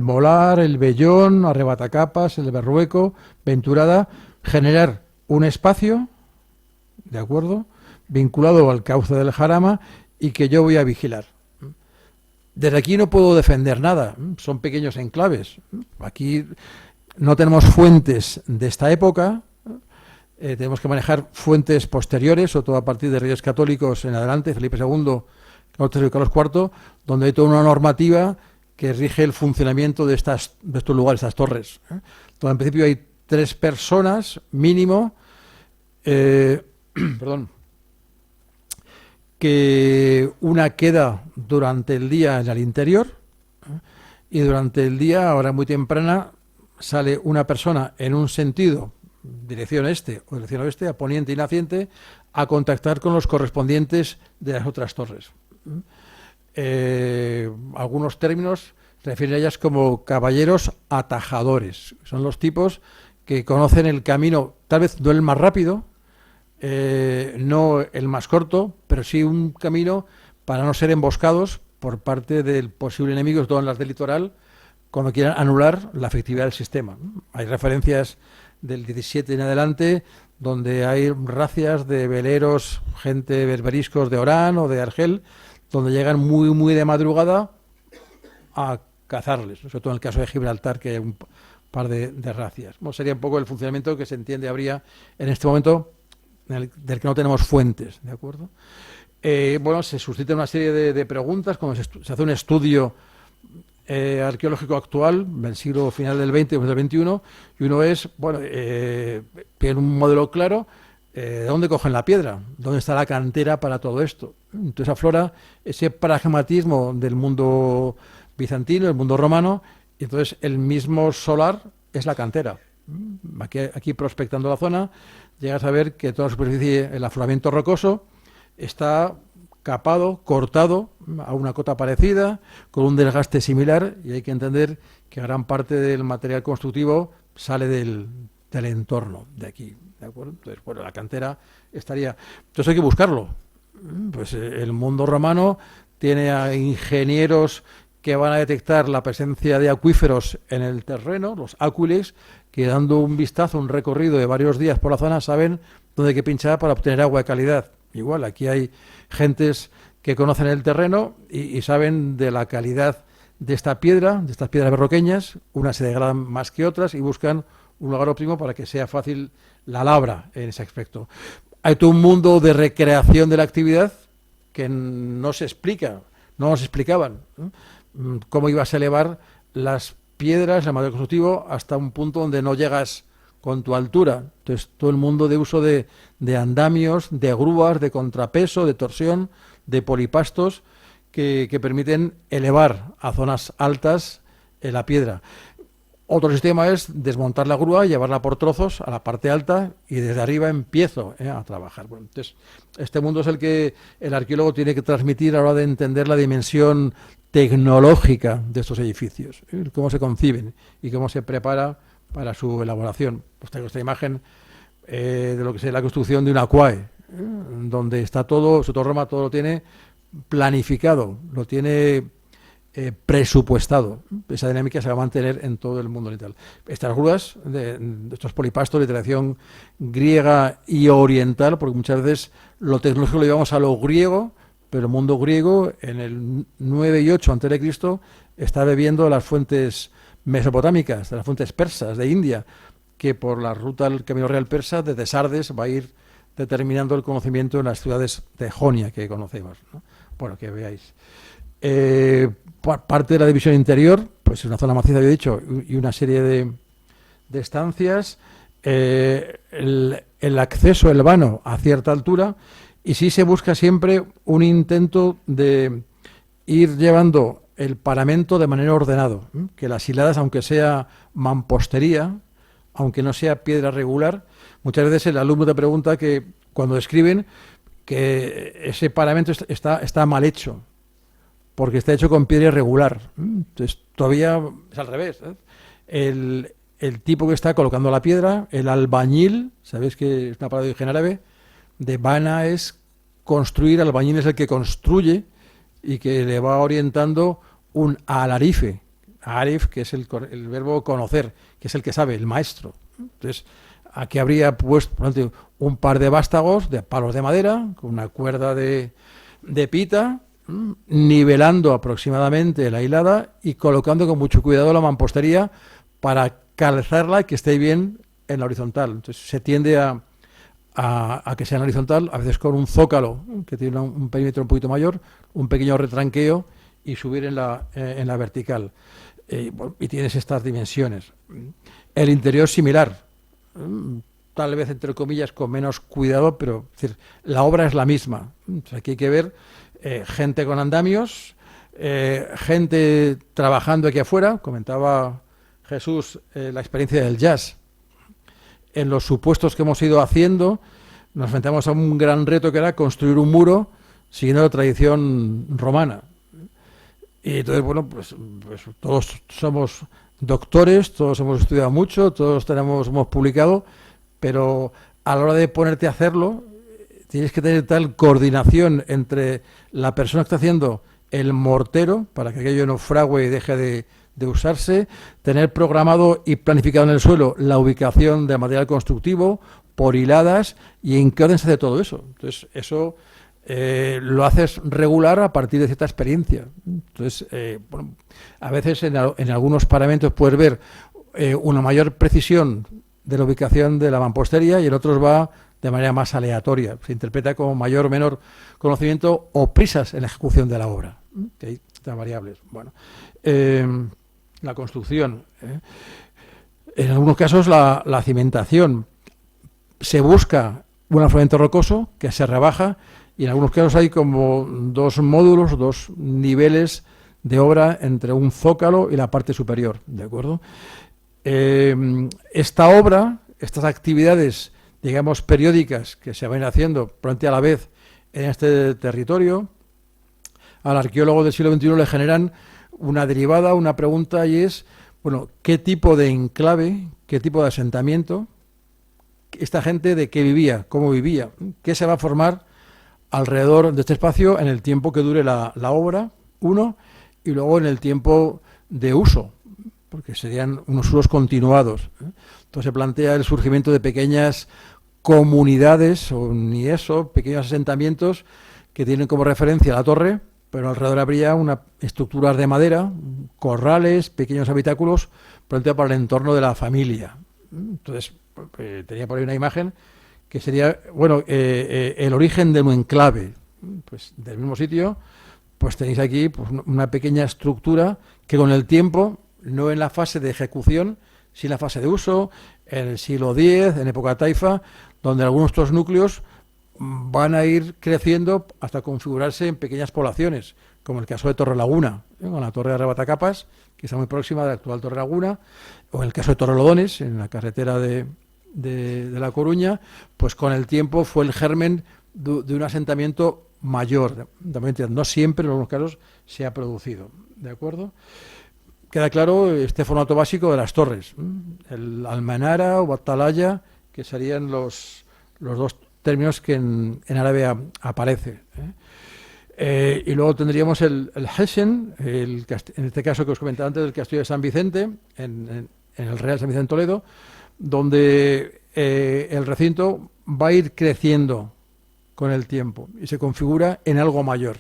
Molar, el Vellón, Arrebatacapas, el Berrueco, Venturada, generar un espacio, ¿de acuerdo?, vinculado al cauce del Jarama y que yo voy a vigilar. Desde aquí no puedo defender nada, son pequeños enclaves. Aquí no tenemos fuentes de esta época, tenemos que manejar fuentes posteriores, sobre todo a partir de Reyes Católicos en adelante, Felipe II, Carlos III y Carlos IV, donde hay toda una normativa que rige el funcionamiento de estos lugares, estas torres. Entonces, en principio hay 3 personas mínimo, perdón, que una queda durante el día en el interior y durante el día, a hora muy temprana, sale una persona en un sentido, dirección este o dirección oeste, a poniente y naciente, a contactar con los correspondientes de las otras torres. Algunos términos se refieren a ellas como caballeros atajadores. Son los tipos que conocen el camino, tal vez no el más rápido, no el más corto, pero sí un camino para no ser emboscados por parte del posible enemigo, sobre todo en las del litoral, cuando quieran anular la efectividad del sistema. Hay referencias del 17 en adelante donde hay racias de veleros, gente berberiscos de Orán o de Argel, donde llegan muy de madrugada a cazarles, sobre todo en el caso de Gibraltar, que hay un par de racias. Bueno, sería un poco el funcionamiento que se entiende habría en este momento, del que no tenemos fuentes, ¿de acuerdo? Bueno, se suscita una serie de preguntas, como se hace un estudio arqueológico actual, del siglo final del XX o del XXI, y uno es, bueno, tiene un modelo claro, ¿de dónde cogen la piedra? ¿Dónde está la cantera para todo esto? Entonces aflora ese pragmatismo del mundo bizantino, del mundo romano, y entonces el mismo solar es la cantera. Aquí prospectando la zona, llegas a ver que toda la superficie, el afloramiento rocoso, está capado, cortado a una cota parecida, con un desgaste similar, y hay que entender que gran parte del material constructivo sale del entorno de aquí, ¿de acuerdo? Entonces, bueno, la cantera estaría... Entonces hay que buscarlo. Pues el mundo romano tiene a ingenieros que van a detectar la presencia de acuíferos en el terreno, los áquiles, que dando un vistazo, un recorrido de varios días por la zona, saben dónde hay que pinchar para obtener agua de calidad. Igual, aquí hay gentes que conocen el terreno y saben de la calidad de esta piedra, de estas piedras berroqueñas, unas se degradan más que otras y buscan un lugar óptimo para que sea fácil la labra en ese aspecto. Hay todo un mundo de recreación de la actividad que no se explica, no nos explicaban, ¿eh? Cómo ibas a elevar las piedras, el material constructivo, hasta un punto donde no llegas con tu altura. Entonces, todo el mundo de uso de andamios, de grúas, de contrapeso, de torsión, de polipastos, que permiten elevar a zonas altas la piedra. Otro sistema es desmontar la grúa, llevarla por trozos a la parte alta y desde arriba empiezo a trabajar. Bueno, entonces, este mundo es el que el arqueólogo tiene que transmitir a la hora de entender la dimensión tecnológica de estos edificios, cómo se conciben y cómo se prepara para su elaboración. Pues tengo esta imagen de lo que es la construcción de una quae, donde está todo, sobre todo Roma, todo lo tiene planificado, lo tiene presupuestado. Esa dinámica se va a mantener en todo el mundo literal. Estas grúas, de estos polipastos de tradición griega y oriental, porque muchas veces lo tecnológico lo llevamos a lo griego, pero el mundo griego en el 9 y 8 a.C. está bebiendo de las fuentes mesopotámicas, de las fuentes persas de India, que por la ruta del Camino Real persa desde Sardes va a ir determinando el conocimiento en las ciudades de Jonia que conocemos, ¿no? Bueno, que veáis. Parte de la división interior, pues es una zona maciza, había dicho, y una serie de estancias, el acceso, el vano a cierta altura, y sí se busca siempre un intento de ir llevando el paramento de manera ordenada, que las hiladas, aunque sea mampostería, aunque no sea piedra regular, muchas veces el alumno te pregunta que cuando escriben que ese paramento está mal hecho, porque está hecho con piedra irregular. Entonces todavía es al revés, ¿eh? El tipo que está colocando la piedra, el albañil, sabéis que es una palabra de origen árabe, de bana es construir, albañil es el que construye y que le va orientando un alarife, arif, que es el verbo conocer, que es el que sabe, el maestro. Entonces, aquí habría puesto por ejemplo, un par de vástagos de palos de madera, con una cuerda de pita, nivelando aproximadamente la hilada y colocando con mucho cuidado la mampostería para calzarla y que esté bien en la horizontal. Entonces se tiende a que sea en horizontal, a veces con un zócalo que tiene un perímetro un poquito mayor, un pequeño retranqueo y subir en la vertical. Y tienes estas dimensiones. El interior similar, tal vez entre comillas con menos cuidado, pero es decir, la obra es la misma. Entonces, aquí hay que ver gente con andamios, gente trabajando aquí afuera. Comentaba Jesús la experiencia del jazz. En los supuestos que hemos ido haciendo, nos enfrentamos a un gran reto que era construir un muro siguiendo la tradición romana. Y entonces, bueno, pues todos somos doctores, todos hemos estudiado mucho, todos hemos publicado, pero a la hora de ponerte a hacerlo, tienes que tener tal coordinación entre la persona que está haciendo el mortero, para que aquello no frague y deje de usarse, tener programado y planificado en el suelo la ubicación de material constructivo, por hiladas, y en qué orden se hace todo eso. Entonces, eso lo haces regular a partir de cierta experiencia. Entonces, bueno, a veces en algunos paramentos puedes ver una mayor precisión de la ubicación de la mampostería y en otros va de manera más aleatoria. Se interpreta como mayor o menor conocimiento o prisas en la ejecución de la obra. Que hay estas variables. Bueno, la construcción. En algunos casos la cimentación. Se busca un afloramiento rocoso que se rebaja y en algunos casos hay como dos módulos, dos niveles de obra entre un zócalo y la parte superior, ¿de acuerdo? Esta obra, estas actividades, digamos, periódicas que se van haciendo probablemente a la vez en este territorio, al arqueólogo del siglo XXI le generan una derivada, una pregunta, y es, bueno, ¿qué tipo de enclave, qué tipo de asentamiento, esta gente de qué vivía, cómo vivía, qué se va a formar alrededor de este espacio en el tiempo que dure la obra, uno, y luego en el tiempo de uso, porque serían unos usos continuados. Entonces se plantea el surgimiento de pequeñas comunidades, o ni eso, pequeños asentamientos que tienen como referencia la torre, pero alrededor habría unas estructuras de madera, corrales, pequeños habitáculos, planteados para el entorno de la familia. Entonces, tenía por ahí una imagen que sería, bueno, el origen de un enclave, pues del mismo sitio, pues tenéis aquí pues, una pequeña estructura que con el tiempo, no en la fase de ejecución, sino en la fase de uso, en el siglo X, en época taifa, donde algunos de estos núcleos van a ir creciendo hasta configurarse en pequeñas poblaciones, como el caso de Torrelaguna, con la torre de Arrebatacapas, que está muy próxima de la actual Torrelaguna, o el caso de Torrelodones, en la carretera de La Coruña, pues con el tiempo fue el germen de un asentamiento mayor. No siempre, en algunos casos, se ha producido. ¿De acuerdo? Queda claro este formato básico de las torres, el almenara o atalaya, que serían los dos términos que en árabe aparece. Y luego tendríamos el Hesen, en este caso que os comentaba antes, del castillo de San Vicente, en el Real San Vicente en Toledo, donde el recinto va a ir creciendo con el tiempo y se configura en algo mayor.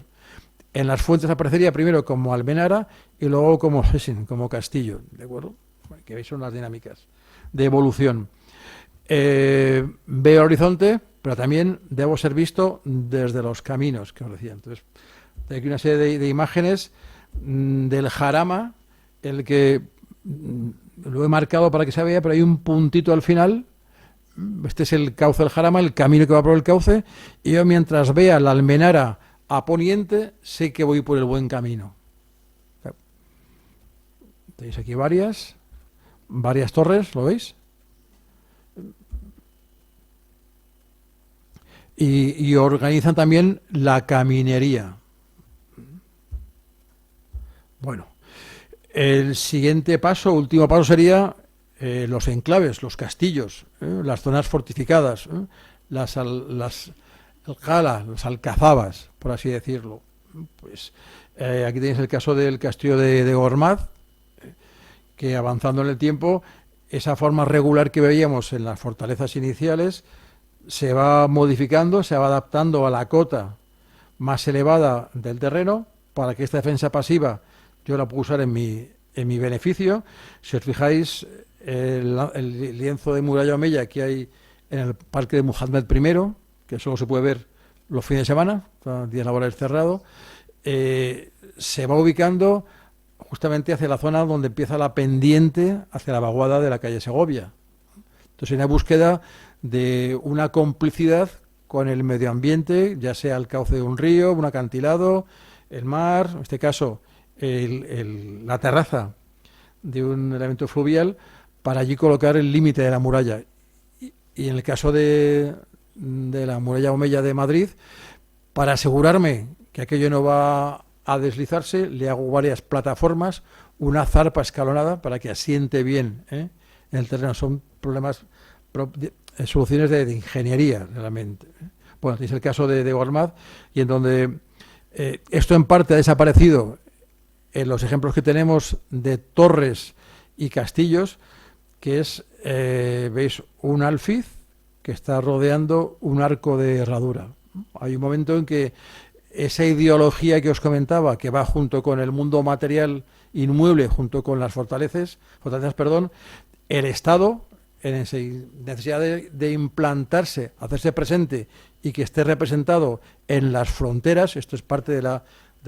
En las fuentes aparecería primero como almenara y luego como Hesen, como castillo, ¿de acuerdo? Bueno, que veis son las dinámicas de evolución. Veo horizonte, pero también debo ser visto desde los caminos que os decía. Entonces, hay aquí una serie de imágenes del jarama, el que lo he marcado para que se vea, pero hay un puntito al final este es el cauce del Jarama, el camino que va por el cauce, y yo mientras vea la Almenara a poniente, sé que voy por el buen camino. Tenéis aquí varias torres, ¿lo veis? Y organizan también la caminería. Bueno, el siguiente paso, último paso, sería los enclaves, los castillos, las zonas fortificadas, las alcazabas, por así decirlo. Pues aquí tenéis el caso del castillo de Gormaz, que avanzando en el tiempo, esa forma regular que veíamos en las fortalezas iniciales se va modificando, se va adaptando a la cota más elevada del terreno para que esta defensa pasiva yo la puedo usar en mi beneficio. Si os fijáis, el lienzo de muralla omeya que hay en el parque de Muhammad I, que solo se puede ver los fines de semana, días laborales cerrados, se va ubicando justamente hacia la zona donde empieza la pendiente hacia la vaguada de la calle Segovia. Entonces, hay una búsqueda de una complicidad con el medio ambiente, ya sea el cauce de un río, un acantilado, el mar, en este caso la terraza de un elemento fluvial, para allí colocar el límite de la muralla. Y en el caso de la muralla omeya de Madrid, para asegurarme que aquello no va a deslizarse, le hago varias plataformas, una zarpa escalonada para que asiente bien en el terreno. Son problemas, soluciones de ingeniería realmente. Bueno, tenéis el caso de Gormaz, y en donde esto en parte ha desaparecido en los ejemplos que tenemos de torres y castillos, que es, veis, un alfiz que está rodeando un arco de herradura. Hay un momento en que esa ideología que os comentaba, que va junto con el mundo material inmueble, junto con las fortalezas, el Estado, en esa necesidad de implantarse, hacerse presente y que esté representado en las fronteras, esto es parte de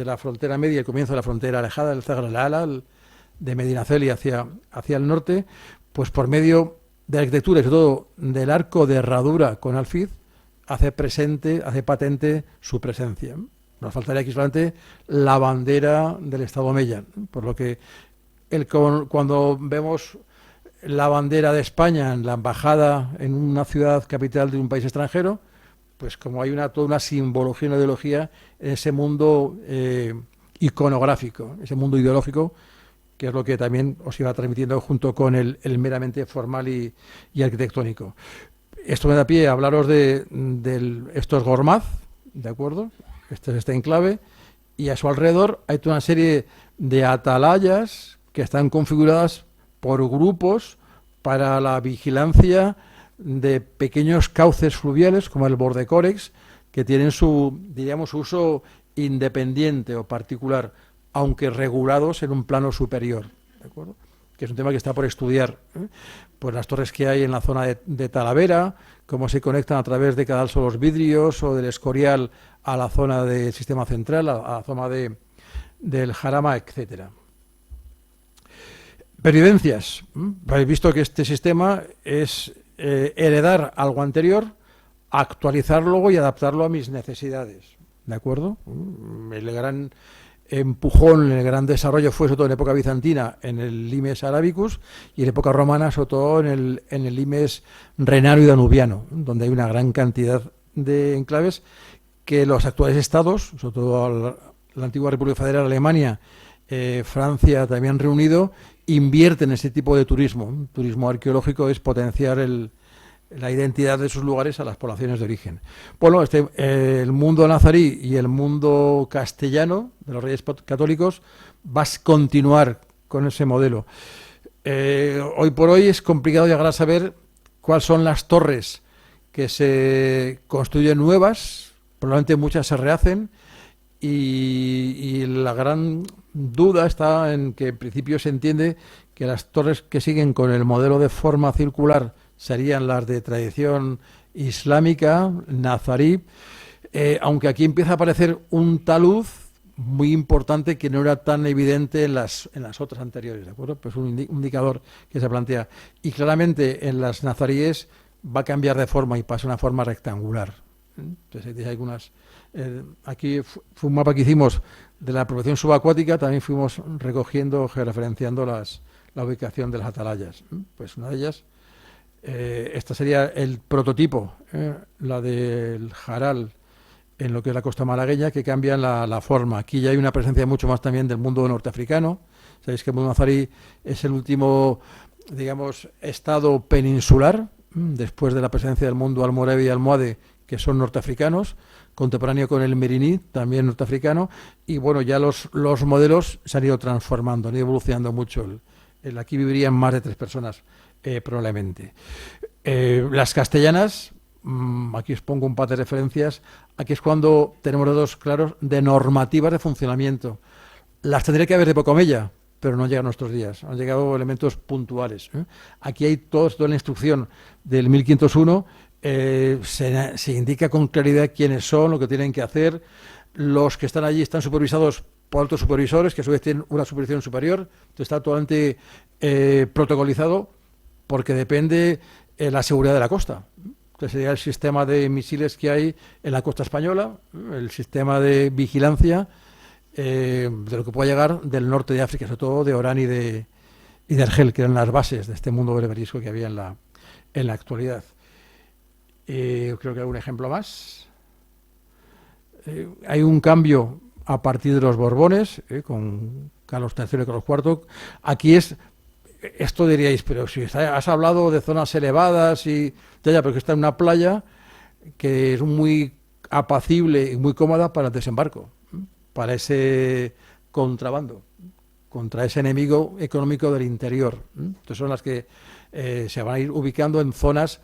la frontera media, el comienzo de la frontera alejada del Zagrala, de Medinaceli hacia el norte, pues por medio de la arquitectura y sobre todo del arco de herradura con alfiz, hace patente su presencia. Nos faltaría aquí solamente la bandera del Estado omeya, por lo que cuando vemos la bandera de España en la embajada en una ciudad capital de un país extranjero, pues como hay toda una simbología, una ideología en ese mundo iconográfico, ese mundo ideológico, que es lo que también os iba transmitiendo junto con el meramente formal y arquitectónico. Esto me da pie a hablaros esto es Gormaz, ¿de acuerdo? Este es este enclave, y a su alrededor hay toda una serie de atalayas que están configuradas por grupos para la vigilancia de pequeños cauces fluviales como el Bordecórex, que tienen su uso independiente o particular, aunque regulados en un plano superior, ¿de acuerdo? Que es un tema que está por estudiar, pues las torres que hay en la zona de Talavera, cómo se conectan a través de Cadalso los Vidrios o del Escorial a la zona del sistema central, a la zona del Jarama, etcétera. Pervivencias. Habéis visto que este sistema es heredar algo anterior, actualizarlo y adaptarlo a mis necesidades, ¿de acuerdo? El gran empujón, el gran desarrollo fue sobre todo en época bizantina en el limes arabicus y en época romana sobre todo en el limes renano y danubiano, donde hay una gran cantidad de enclaves que los actuales estados, sobre todo la antigua República Federal Alemania, Francia, también Reino Unido, invierten en ese tipo de turismo. Turismo arqueológico es potenciar la identidad de sus lugares a las poblaciones de origen. Bueno, el mundo nazarí y el mundo castellano de los Reyes Católicos va a continuar con ese modelo. Hoy por hoy es complicado llegar a saber cuáles son las torres que se construyen nuevas, probablemente muchas se rehacen, y la gran duda está en que en principio se entiende que las torres que siguen con el modelo de forma circular serían las de tradición islámica, nazarí, aunque aquí empieza a aparecer un talud muy importante que no era tan evidente en las otras anteriores, ¿de acuerdo? Pues un indicador que se plantea. Y claramente en las nazaríes va a cambiar de forma y pasa a una forma rectangular. Entonces, hay algunas. Aquí fue un mapa que hicimos de la población subacuática, también fuimos recogiendo, georreferenciando la ubicación de las atalayas. Pues una de ellas, esta sería el prototipo, la del Jaral, en lo que es la costa malagueña, que cambian la forma. Aquí ya hay una presencia mucho más también del mundo norteafricano. Sabéis que el mundo nazarí es el último, digamos, estado peninsular, después de la presencia del mundo almorávi y almohade, que son norteafricanos, contemporáneo con el meriní, también norteafricano, y bueno, ya los modelos se han ido transformando, han ido evolucionando mucho. Aquí vivirían más de 3 personas, probablemente. Las castellanas, aquí os pongo un par de referencias, aquí es cuando tenemos datos claros de normativas de funcionamiento. Las tendría que haber de Pocomella, pero no han llegado a nuestros días, han llegado elementos puntuales. Aquí hay toda la instrucción del 1501, se indica con claridad quiénes son, lo que tienen que hacer. Los que están allí están supervisados por altos supervisores, que a su vez tienen una supervisión superior. Entonces está totalmente protocolizado, porque depende la seguridad de la costa. Entonces sería el sistema de misiles que hay en la costa española, el sistema de vigilancia de lo que pueda llegar del norte de África, sobre todo de Orán y de Argel, que eran las bases de este mundo berberisco que había en la actualidad. Creo que hay algún ejemplo más. Hay un cambio a partir de los Borbones, con Carlos III y Carlos IV. Aquí esto diríais, pero si has hablado de zonas elevadas y ya, pero que está en una playa que es muy apacible y muy cómoda para el desembarco, para ese contrabando, contra ese enemigo económico del interior. Entonces son las que se van a ir ubicando en zonas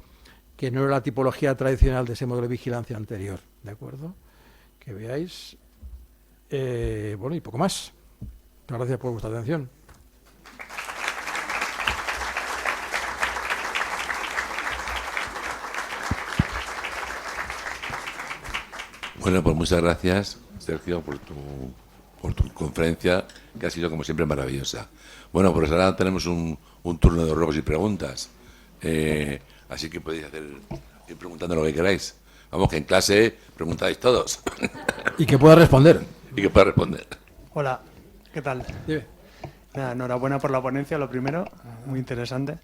que no era la tipología tradicional de ese modelo de vigilancia anterior, ¿de acuerdo? Que veáis. Bueno, y poco más. Muchas gracias por vuestra atención. Bueno, pues muchas gracias, Sergio, por tu conferencia, que ha sido, como siempre, maravillosa. Bueno, pues ahora tenemos un turno de ruegos y preguntas. Así que podéis ir preguntando lo que queráis. Vamos, que en clase preguntáis todos. Y que pueda responder. Y que pueda responder. Hola, ¿qué tal? Nada, enhorabuena por la ponencia, lo primero, muy interesante.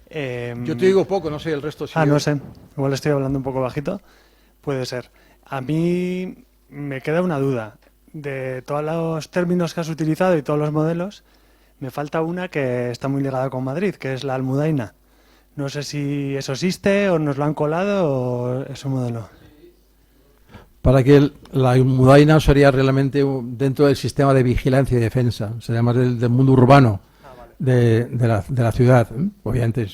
Yo te digo poco, no sé, el resto sí. No sé, igual estoy hablando un poco bajito, puede ser. A mí me queda una duda. De todos los términos que has utilizado y todos los modelos, me falta una que está muy ligada con Madrid, que es la almudaina. No sé si eso existe o nos lo han colado o es un modelo. Para que la almudaina sería realmente dentro del sistema de vigilancia y defensa, sería más del mundo urbano de la ciudad. Obviamente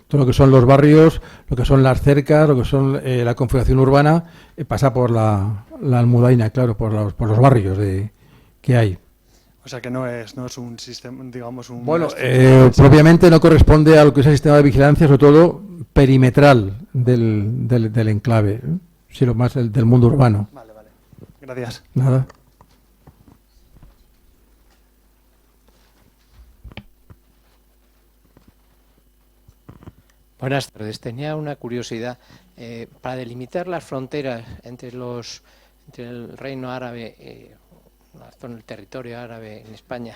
todo lo que son los barrios, lo que son las cercas, lo que son la configuración urbana, pasa por la almudaina, claro, por los barrios que hay. O sea que no es un sistema, digamos, un... Bueno, propiamente no corresponde a lo que es el sistema de vigilancia, sobre todo perimetral del enclave, sino más del mundo urbano. Vale. Gracias. Nada. Buenas tardes. Tenía una curiosidad. Para delimitar las fronteras entre el reino árabe, la zona del territorio árabe en España,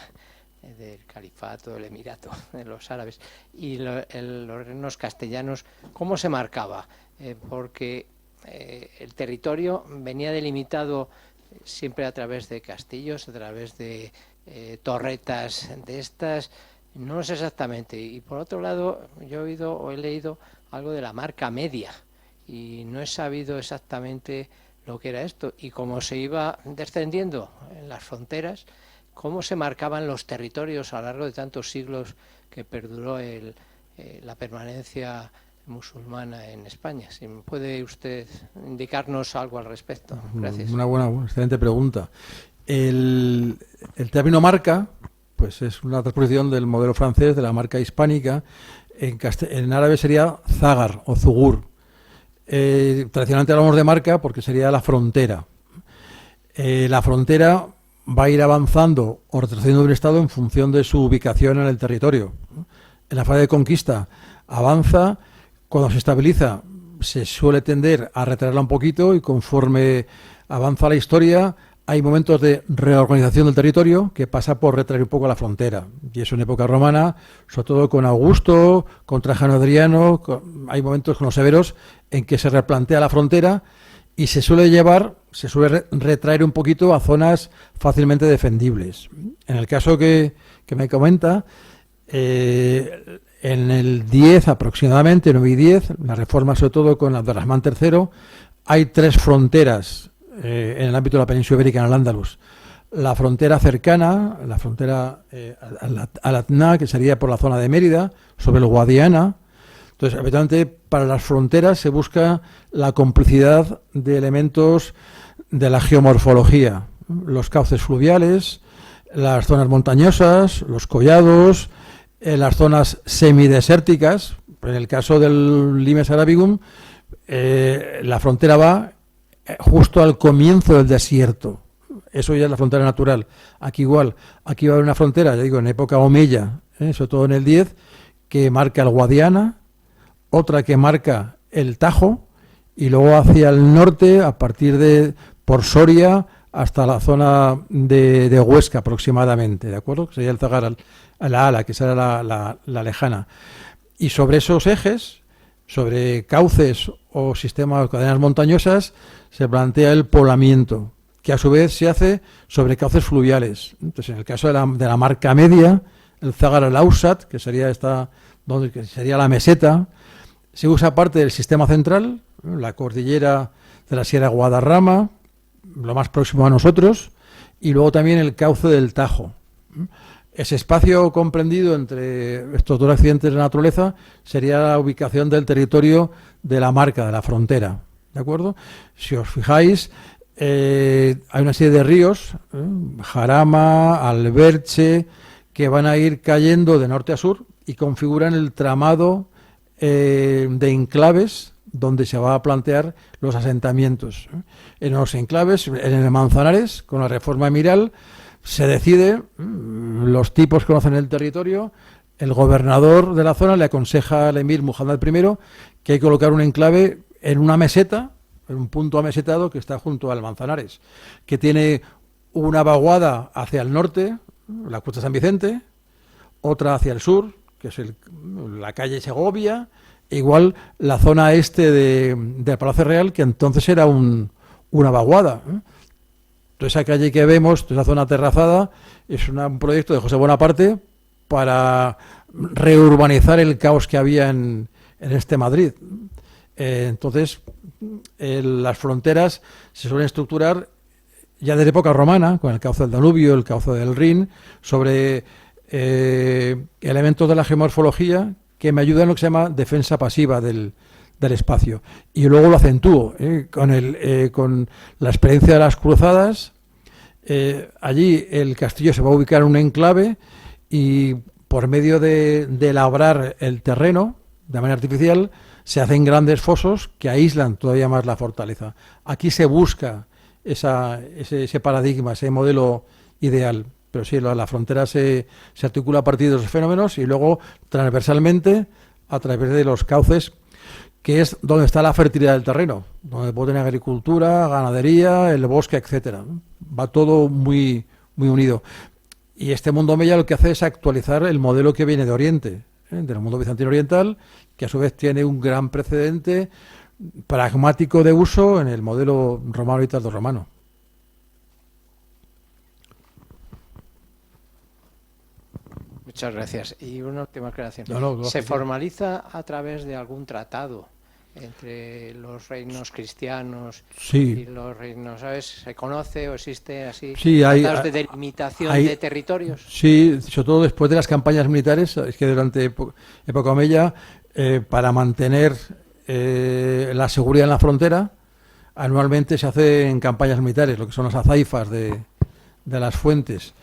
del califato, del emirato de los árabes, y los reinos castellanos, ¿cómo se marcaba? Porque el territorio venía delimitado siempre a través de castillos, a través de torretas de estas. No sé exactamente. Y por otro lado, yo he oído o he leído algo de la marca media y no he sabido exactamente lo que era esto. Y cómo se iba descendiendo en las fronteras, cómo se marcaban los territorios a lo largo de tantos siglos que perduró la permanencia musulmana en España. Si me puede usted indicarnos algo al respecto. Gracias. Una excelente pregunta. El término marca, pues es una transposición del modelo francés de la marca hispánica. En árabe sería zagar o zugur. Tradicionalmente hablamos de marca porque sería la frontera. La frontera va a ir avanzando o retrocediendo de un estado en función de su ubicación en el territorio. En la fase de conquista avanza Cuando se estabiliza, se suele tender a retraerla un poquito y conforme avanza la historia hay momentos de reorganización del territorio que pasa por retraer un poco la frontera. Y eso en época romana, sobre todo con Augusto, con Trajano Adriano, hay momentos con los severos en que se replantea la frontera y se suele retraer un poquito a zonas fácilmente defendibles. En el caso que me comenta, en el 10 aproximadamente, 9 y 10, la reforma sobre todo con Abderrahmán III, hay 3 fronteras en el ámbito de la península ibérica, en Al-Ándalus. La frontera cercana, la frontera al-Atná, que sería por la zona de Mérida, sobre el Guadiana. Entonces, habitualmente para las fronteras se busca la complicidad de elementos de la geomorfología, los cauces fluviales, las zonas montañosas, los collados, las zonas semidesérticas. En el caso del Limes Arabicum, la frontera va justo al comienzo del desierto. Eso ya es la frontera natural. Aquí igual, aquí va a haber una frontera, ya digo, en época omeya, sobre todo en el 10, que marca el Guadiana, otra que marca el Tajo, y luego hacia el norte, a partir de por Soria hasta la zona de Huesca aproximadamente, ¿de acuerdo? Que sería el Zagar al-Ala, que será la lejana. Y sobre esos ejes, sobre cauces o sistemas de cadenas montañosas, se plantea el poblamiento, que a su vez se hace sobre cauces fluviales. Entonces, en el caso de la marca media, el Zagar al-Awsat, que sería que sería la meseta, se usa parte del sistema central, la cordillera de la Sierra Guadarrama, lo más próximo a nosotros, y luego también el cauce del Tajo. Ese espacio comprendido entre estos 2 accidentes de la naturaleza sería la ubicación del territorio de la marca, de la frontera, ¿de acuerdo? Si os fijáis, hay una serie de ríos, Jarama, Alberche, que van a ir cayendo de norte a sur y configuran el tramado de enclaves donde se va a plantear los asentamientos. En los enclaves, en el Manzanares, con la reforma emiral, se decide, los tipos conocen el territorio, el gobernador de la zona le aconseja al emir Muhammad I que hay que colocar un enclave en una meseta, en un punto amesetado que está junto al Manzanares, que tiene una vaguada hacia el norte, la Cuesta San Vicente, otra hacia el sur, que es la calle Segovia, e igual la zona este del Palacio Real, que entonces era una vaguada. Toda esa calle que vemos, toda esa zona terrazada, es un proyecto de José Bonaparte para reurbanizar el caos que había en este Madrid. Entonces, las fronteras se suelen estructurar ya desde época romana, con el cauce del Danubio, el cauce del Rin, sobre elementos de la geomorfología que me ayudan en lo que se llama defensa pasiva del espacio. Y luego lo acentúo con la experiencia de las cruzadas. Allí el castillo se va a ubicar en un enclave y por medio de labrar el terreno de manera artificial se hacen grandes fosos que aíslan todavía más la fortaleza. Aquí se busca ese paradigma, ese modelo ideal. Pero sí, la frontera se articula a partir de esos fenómenos y luego transversalmente a través de los cauces, que es donde está la fertilidad del terreno, donde puede tener agricultura, ganadería, el bosque, etcétera. Va todo muy, muy unido. Y este mundo omeya lo que hace es actualizar el modelo que viene de Oriente, del mundo bizantino oriental, que a su vez tiene un gran precedente pragmático de uso en el modelo romano y tardorromano. Muchas gracias. Y una última aclaración. ¿Se formaliza a través de algún tratado entre los reinos cristianos y los reinos, ¿sabes? ¿Se conoce o existe así tratados de delimitación de territorios? Sí, sobre todo después de las campañas militares, es que durante época omeya, para mantener la seguridad en la frontera, anualmente se hacen campañas militares, lo que son las azaifas de las fuentes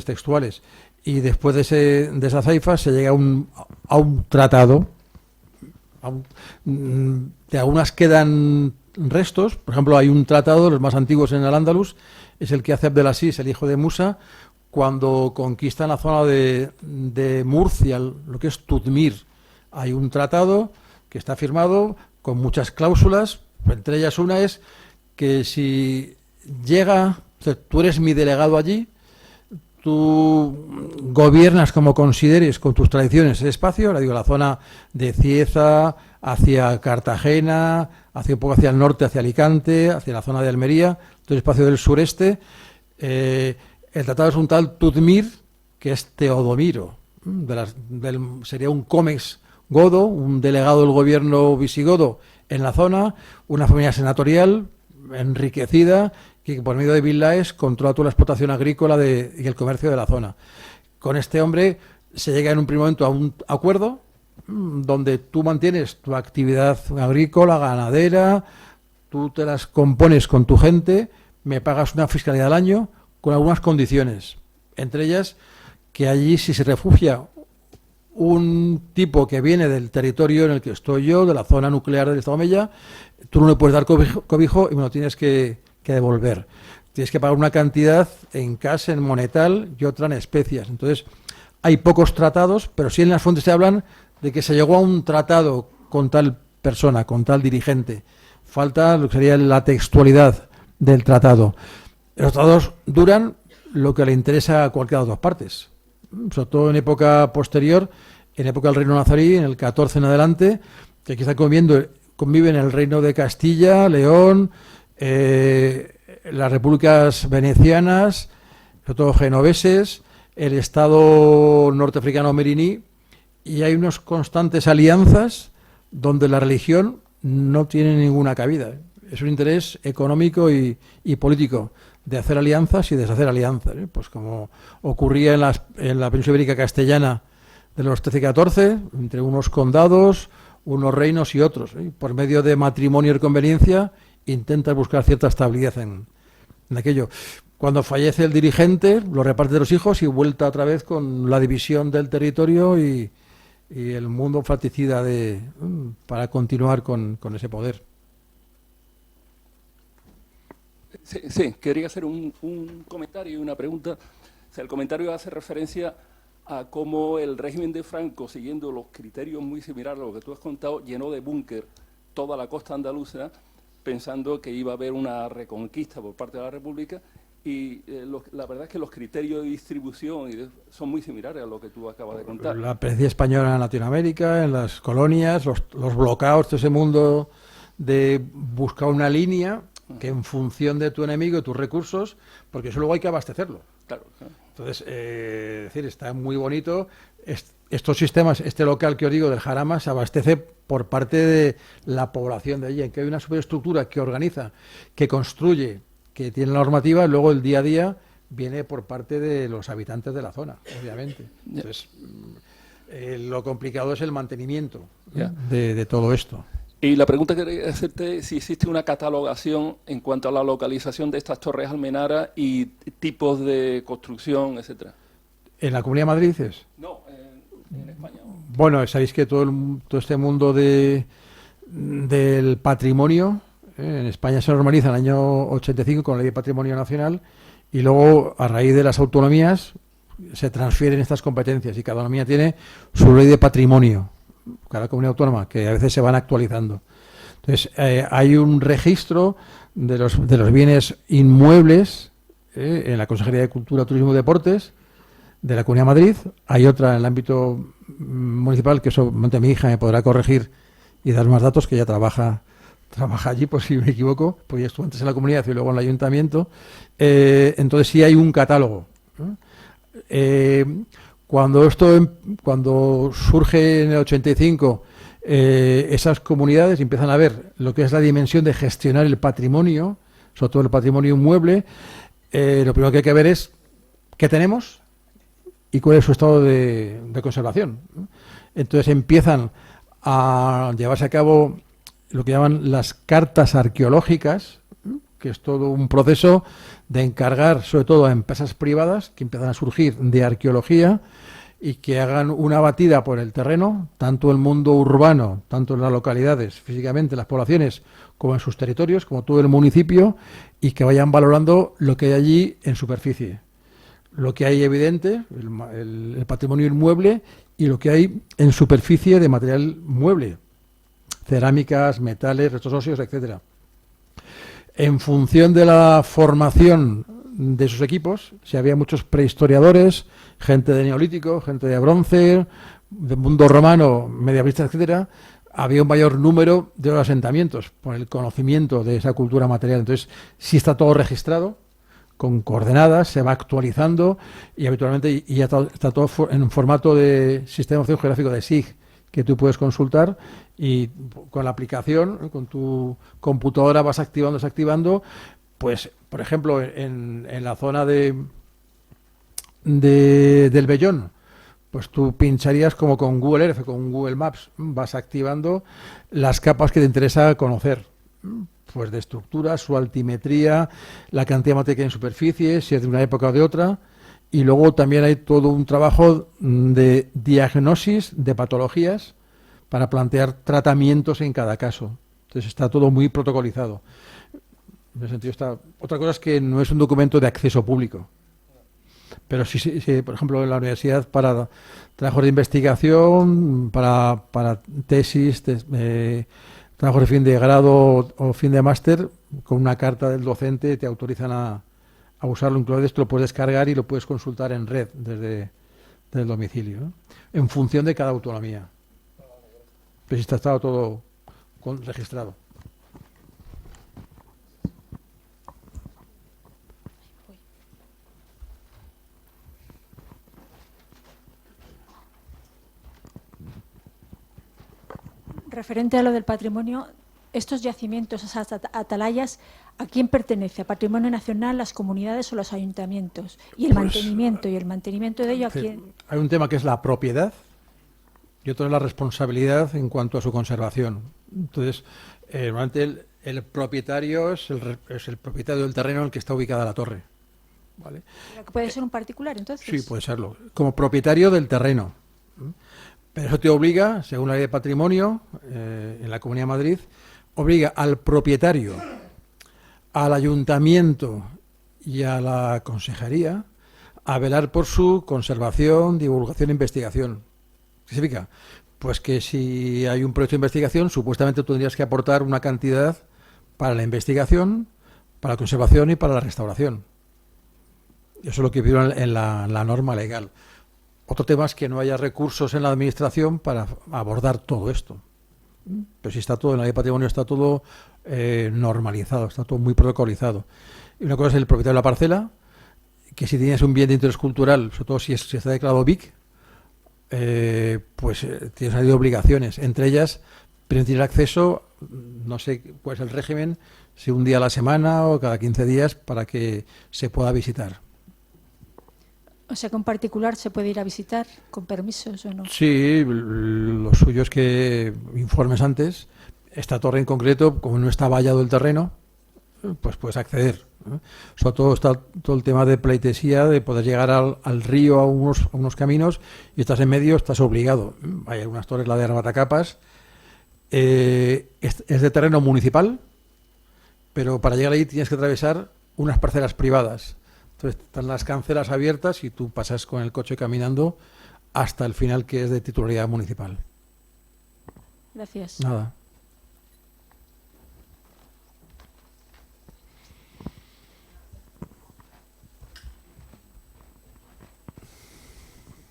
textuales. Y después de esas azaifas se llega a un tratado. De algunas quedan restos. Por ejemplo, hay un tratado, los más antiguos en Al-Ándalus, es el que hace Abdelaziz, el hijo de Musa, cuando conquistan la zona de Murcia, lo que es Tudmir, Hay un tratado que está firmado con muchas cláusulas, entre ellas una es que si llega, o sea, tú eres mi delegado allí, tú gobiernas como consideres con tus tradiciones ese espacio, ahora digo la zona de Cieza, hacia Cartagena, hacia un poco hacia el norte, hacia Alicante, hacia la zona de Almería, todo el espacio del sureste. El tratado es un tal Tudmir, que es Teodomiro, sería un comex godo, un delegado del gobierno visigodo en la zona, una familia senatorial enriquecida, que por medio de Villaes controla toda la explotación agrícola y el comercio de la zona. Con este hombre se llega en un primer momento a un acuerdo donde tú mantienes tu actividad agrícola, ganadera, tú te las compones con tu gente, me pagas una fiscalidad al año con algunas condiciones, entre ellas que allí si se refugia un tipo que viene del territorio en el que estoy yo, de la zona nuclear del Estado Mella, tú no le puedes dar cobijo y me lo tienes que devolver. Tienes que pagar una cantidad en cash, en monetal y otra en especias. Entonces, hay pocos tratados, pero sí en las fuentes se hablan de que se llegó a un tratado con tal persona, con tal dirigente. Falta lo que sería la textualidad del tratado. Los tratados duran lo que le interesa a cualquiera de las dos partes. Sobre todo en época posterior, en época del Reino Nazarí, en el 14 en adelante, que aquí están conviven el Reino de Castilla, León, las repúblicas venecianas, sobre todo genoveses, el Estado norteafricano meriní, y hay unas constantes alianzas donde la religión no tiene ninguna cabida. Es un interés económico y político de hacer alianzas y deshacer alianzas, pues como ocurría en la península ibérica castellana de los 13-14, entre unos condados, unos reinos y otros. Por medio de matrimonio y conveniencia intentas buscar cierta estabilidad en aquello. Cuando fallece el dirigente, lo reparte de los hijos y vuelta otra vez con la división del territorio y el mundo fratricida para continuar con ese poder. Sí, quería hacer un comentario y una pregunta. O sea, el comentario hace referencia a cómo el régimen de Franco, siguiendo los criterios muy similares a lo que tú has contado, llenó de búnker toda la costa andaluza, pensando que iba a haber una reconquista por parte de la República, y la verdad es que los criterios de distribución son muy similares a lo que tú acabas de contar. La presencia española en Latinoamérica, en las colonias, los bloqueos, todo ese mundo de buscar una línea que en función de tu enemigo y tus recursos, porque eso luego hay que abastecerlo. Claro, claro. Entonces, decir, está muy bonito. Estos sistemas, este local que os digo del Jarama, se abastece por parte de la población de allí, en que hay una superestructura que organiza, que construye, que tiene la normativa, y luego el día a día viene por parte de los habitantes de la zona, obviamente. Entonces, lo complicado es el mantenimiento de todo esto. Y la pregunta que quería hacerte es si existe una catalogación en cuanto a la localización de estas torres almenaras y tipos de construcción, etcétera. ¿En la Comunidad de Madrid dices? No, en España. Bueno, sabéis que todo este mundo del patrimonio, en España se normaliza en el año 85 con la Ley de Patrimonio Nacional, y luego, a raíz de las autonomías, se transfieren estas competencias y cada autonomía tiene su ley de patrimonio, cada comunidad autónoma, que a veces se van actualizando. Entonces, hay un registro de los bienes inmuebles en la Consejería de Cultura, Turismo y Deportes de la Comunidad de Madrid. Hay otra en el ámbito municipal, que eso mi hija me podrá corregir y dar más datos, que ella trabaja allí, por si me equivoco, porque estuvo antes en la comunidad y luego en el ayuntamiento. Entonces sí hay un catálogo. Cuando surge en el 85 esas comunidades empiezan a ver lo que es la dimensión de gestionar el patrimonio, sobre todo el patrimonio inmueble, lo primero que hay que ver es qué tenemos y cuál es su estado de conservación. Entonces empiezan a llevarse a cabo lo que llaman las cartas arqueológicas, que es todo un proceso de encargar, sobre todo a empresas privadas que empiezan a surgir de arqueología y que hagan una batida por el terreno, tanto el mundo urbano, tanto en las localidades, físicamente, las poblaciones, como en sus territorios, como todo el municipio, y que vayan valorando lo que hay allí en superficie. Lo que hay evidente, el patrimonio inmueble, y lo que hay en superficie de material mueble, cerámicas, metales, restos óseos, etcétera. En función de la formación de esos equipos, si había muchos prehistoriadores, gente de neolítico, gente de bronce, del mundo romano, medievalista, etcétera, había un mayor número de los asentamientos por el conocimiento de esa cultura material. Entonces, si está todo registrado, con coordenadas, se va actualizando y habitualmente ya está todo en un formato de sistema de información geográfico de SIG, que tú puedes consultar y con la aplicación, con tu computadora vas activando, desactivando, pues, por ejemplo, en la zona del Vellón, pues tú pincharías como con Google Earth, con Google Maps, vas activando las capas que te interesa conocer, pues de estructura, su altimetría, la cantidad de materia que hay en superficie, si es de una época o de otra, y luego también hay todo un trabajo de diagnosis de patologías para plantear tratamientos en cada caso. Entonces está todo muy protocolizado. En ese sentido está. Otra cosa es que no es un documento de acceso público. Pero sí, por ejemplo, en la universidad para trabajos de investigación, para tesis, trabajos de fin de grado o fin de máster, con una carta del docente te autorizan a usarlo. Incluso esto lo puedes descargar y lo puedes consultar en red desde el domicilio, ¿no? En función de cada autonomía. Pero si está todo registrado. Referente a lo del patrimonio, estos yacimientos, esas atalayas, ¿a quién pertenece? ¿A Patrimonio Nacional, las comunidades o los ayuntamientos? Y el mantenimiento de ello, ¿a quién? Hay un tema que es la propiedad y otro es la responsabilidad en cuanto a su conservación. Entonces, normalmente el propietario es el propietario del terreno en el que está ubicada la torre, ¿vale? ¿Puede ser un particular, entonces? Sí, puede serlo. Como propietario del terreno. Pero eso te obliga, según la ley de patrimonio, en la Comunidad de Madrid, obliga al propietario, al ayuntamiento y a la consejería a velar por su conservación, divulgación e investigación. ¿Qué significa? Pues que si hay un proyecto de investigación, supuestamente tú tendrías que aportar una cantidad para la investigación, para la conservación y para la restauración. Eso es lo que pide en la norma legal. Otro tema es que no haya recursos en la administración para abordar todo esto. Pero si está todo en la ley de patrimonio, está todo normalizado, está todo muy protocolizado. Y una cosa es el propietario de la parcela, que si tienes un bien de interés cultural, sobre todo si está declarado BIC, pues tienes una serie de obligaciones. Entre ellas, permitir acceso, no sé cuál es el régimen, si un día a la semana o cada 15 días, para que se pueda visitar. O sea, que un particular se puede ir a visitar con permisos o no. Sí, lo suyo es que informes antes. Esta torre en concreto, como no está vallado el terreno, pues puedes acceder, ¿eh? Sobre todo está todo el tema de pleitesía, de poder llegar al río a unos caminos y estás en medio, estás obligado. Hay algunas torres, la de Arbatacapas, es de terreno municipal, pero para llegar ahí tienes que atravesar unas parcelas privadas. Entonces están las cancelas abiertas y tú pasas con el coche caminando hasta el final, que es de titularidad municipal. Gracias. Nada.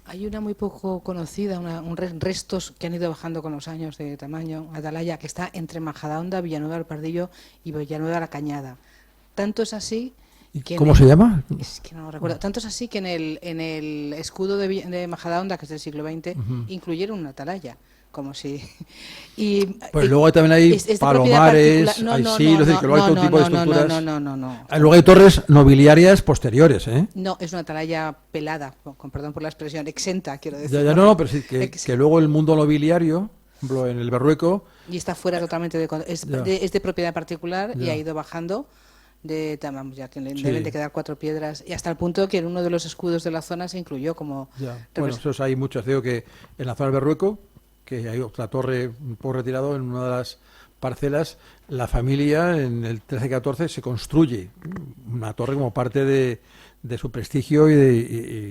Hay una muy poco conocida, restos que han ido bajando con los años de tamaño, atalaya, que está entre Majadahonda, Villanueva del Pardillo y Villanueva de la Cañada. Tanto es así que ¿Cómo se llama? Es que no lo recuerdo. Tanto es así que en el escudo de Majadahonda, que es del siglo XX, incluyeron una atalaya. Como si... Pues luego también hay palomares, hay siglos, que luego hay todo tipo de estructuras. No. Luego hay torres nobiliarias posteriores, ¿eh? No, es una atalaya pelada, con perdón por la expresión, exenta, quiero decir. No, pero sí que luego el mundo nobiliario, por ejemplo, en el Berrueco... Y está fuera totalmente es de propiedad particular y ha ido bajando. Ya que deben de quedar 4 piedras y hasta el punto que en uno de los escudos de la zona se incluyó como... Bueno, esos hay muchos. Digo que en la zona del Berrueco, que hay otra torre un poco retirado en una de las parcelas, la familia en el 13-14 se construye una torre como parte de de su prestigio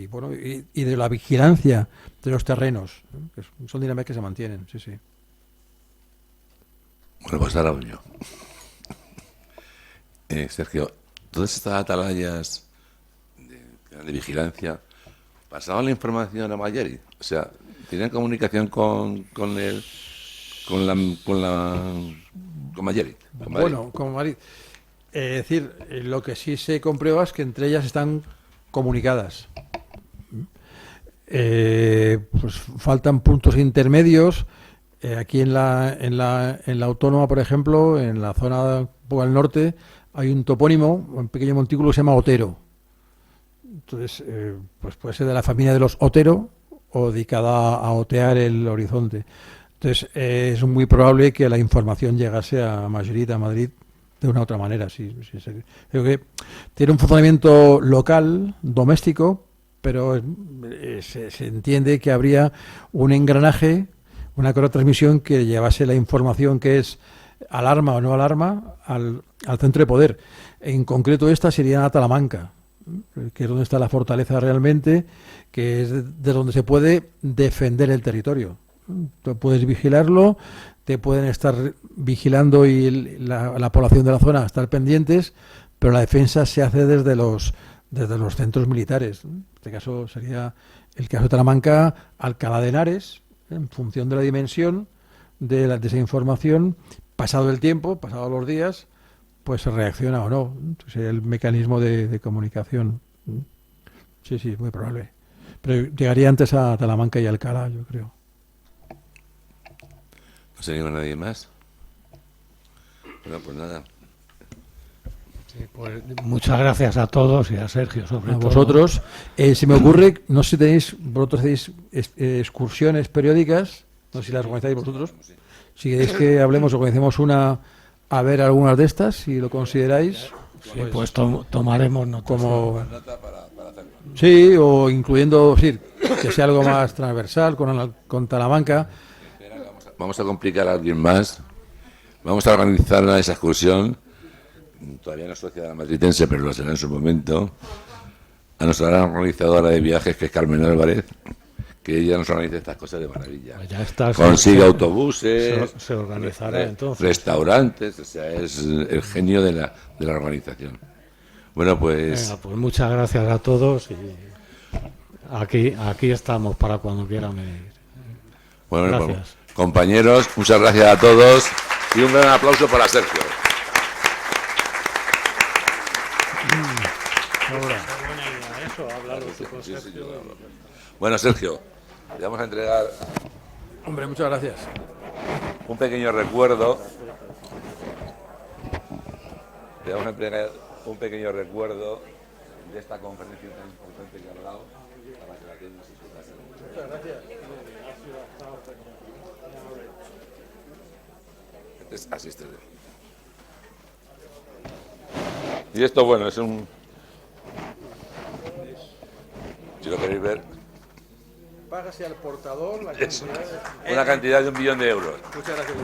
bueno, y de la vigilancia de los terrenos, ¿no? Que son dinámicas que se mantienen, sí, sí. Bueno, pues ahora voy yo. Sergio, todas estas atalayas de vigilancia pasaban la información a Mayeri, o sea, tenían comunicación con Mayeri. Bueno, con Madrid. Es decir, lo que sí se comprueba es que entre ellas están comunicadas. Pues faltan puntos intermedios. Aquí en la Autónoma, por ejemplo, en la zona un poco al norte, hay un topónimo, un pequeño montículo que se llama Otero. Entonces, pues puede ser de la familia de los Otero o dedicada a otear el horizonte. Entonces, es muy probable que la información llegase a Madrid, de una u otra manera. Sí. Creo que tiene un funcionamiento local, doméstico, pero se entiende que habría un engranaje, una transmisión que llevase la información que es alarma o no alarma al centro de poder. En concreto esta sería en Talamanca, que es donde está la fortaleza realmente, que es de donde se puede defender el territorio. Tú puedes vigilarlo, te pueden estar vigilando y la población de la zona estar pendientes, pero la defensa se hace desde los centros militares. En este caso sería el caso de Talamanca, Alcalá de Henares, en función de la dimensión de esa información, pasado el tiempo, pasados los días, pues se reacciona o no. Entonces, el mecanismo de comunicación. Sí, muy probable. Pero llegaría antes a Talamanca y Alcalá, yo creo. ¿No se anima nadie más? Bueno, pues nada. Sí, pues muchas gracias a todos y a Sergio sobre A todo. vosotros. Se me ocurre, no sé si tenéis, vosotros hacéis excursiones periódicas, no sé si las organizáis vosotros. Si queréis que hablemos, organicemos una a ver algunas de estas, si lo consideráis. Sí, pues tomaremos nota. Como, sí, o incluyendo, sí, que sea algo más transversal con Talamanca. Vamos a complicar a alguien más. Vamos a organizar esa excursión. Todavía no es sociedad madridense, pero lo será en su momento. A nuestra gran organizadora de viajes, que es Carmen Álvarez, que ella nos organiza estas cosas de maravilla. Pues ya está, consigue autobuses, se organizará entonces. Restaurantes, o sea, es el genio de la organización. Bueno, pues... Venga, pues muchas gracias a todos y aquí estamos para cuando quieran venir. Bueno, gracias. Pues, compañeros, muchas gracias a todos y un gran aplauso para Sergio. Bueno, Sergio, le vamos a entregar... Hombre, muchas gracias. Un pequeño recuerdo. Le vamos a entregar un pequeño recuerdo de esta conferencia tan importante que ha dado para que la tengas en su casa. Muchas gracias. Asiste. Y esto, bueno, es un... Si lo queréis ver... Págase al portador la cantidad una cantidad de 1 millón de euros. Muchas gracias.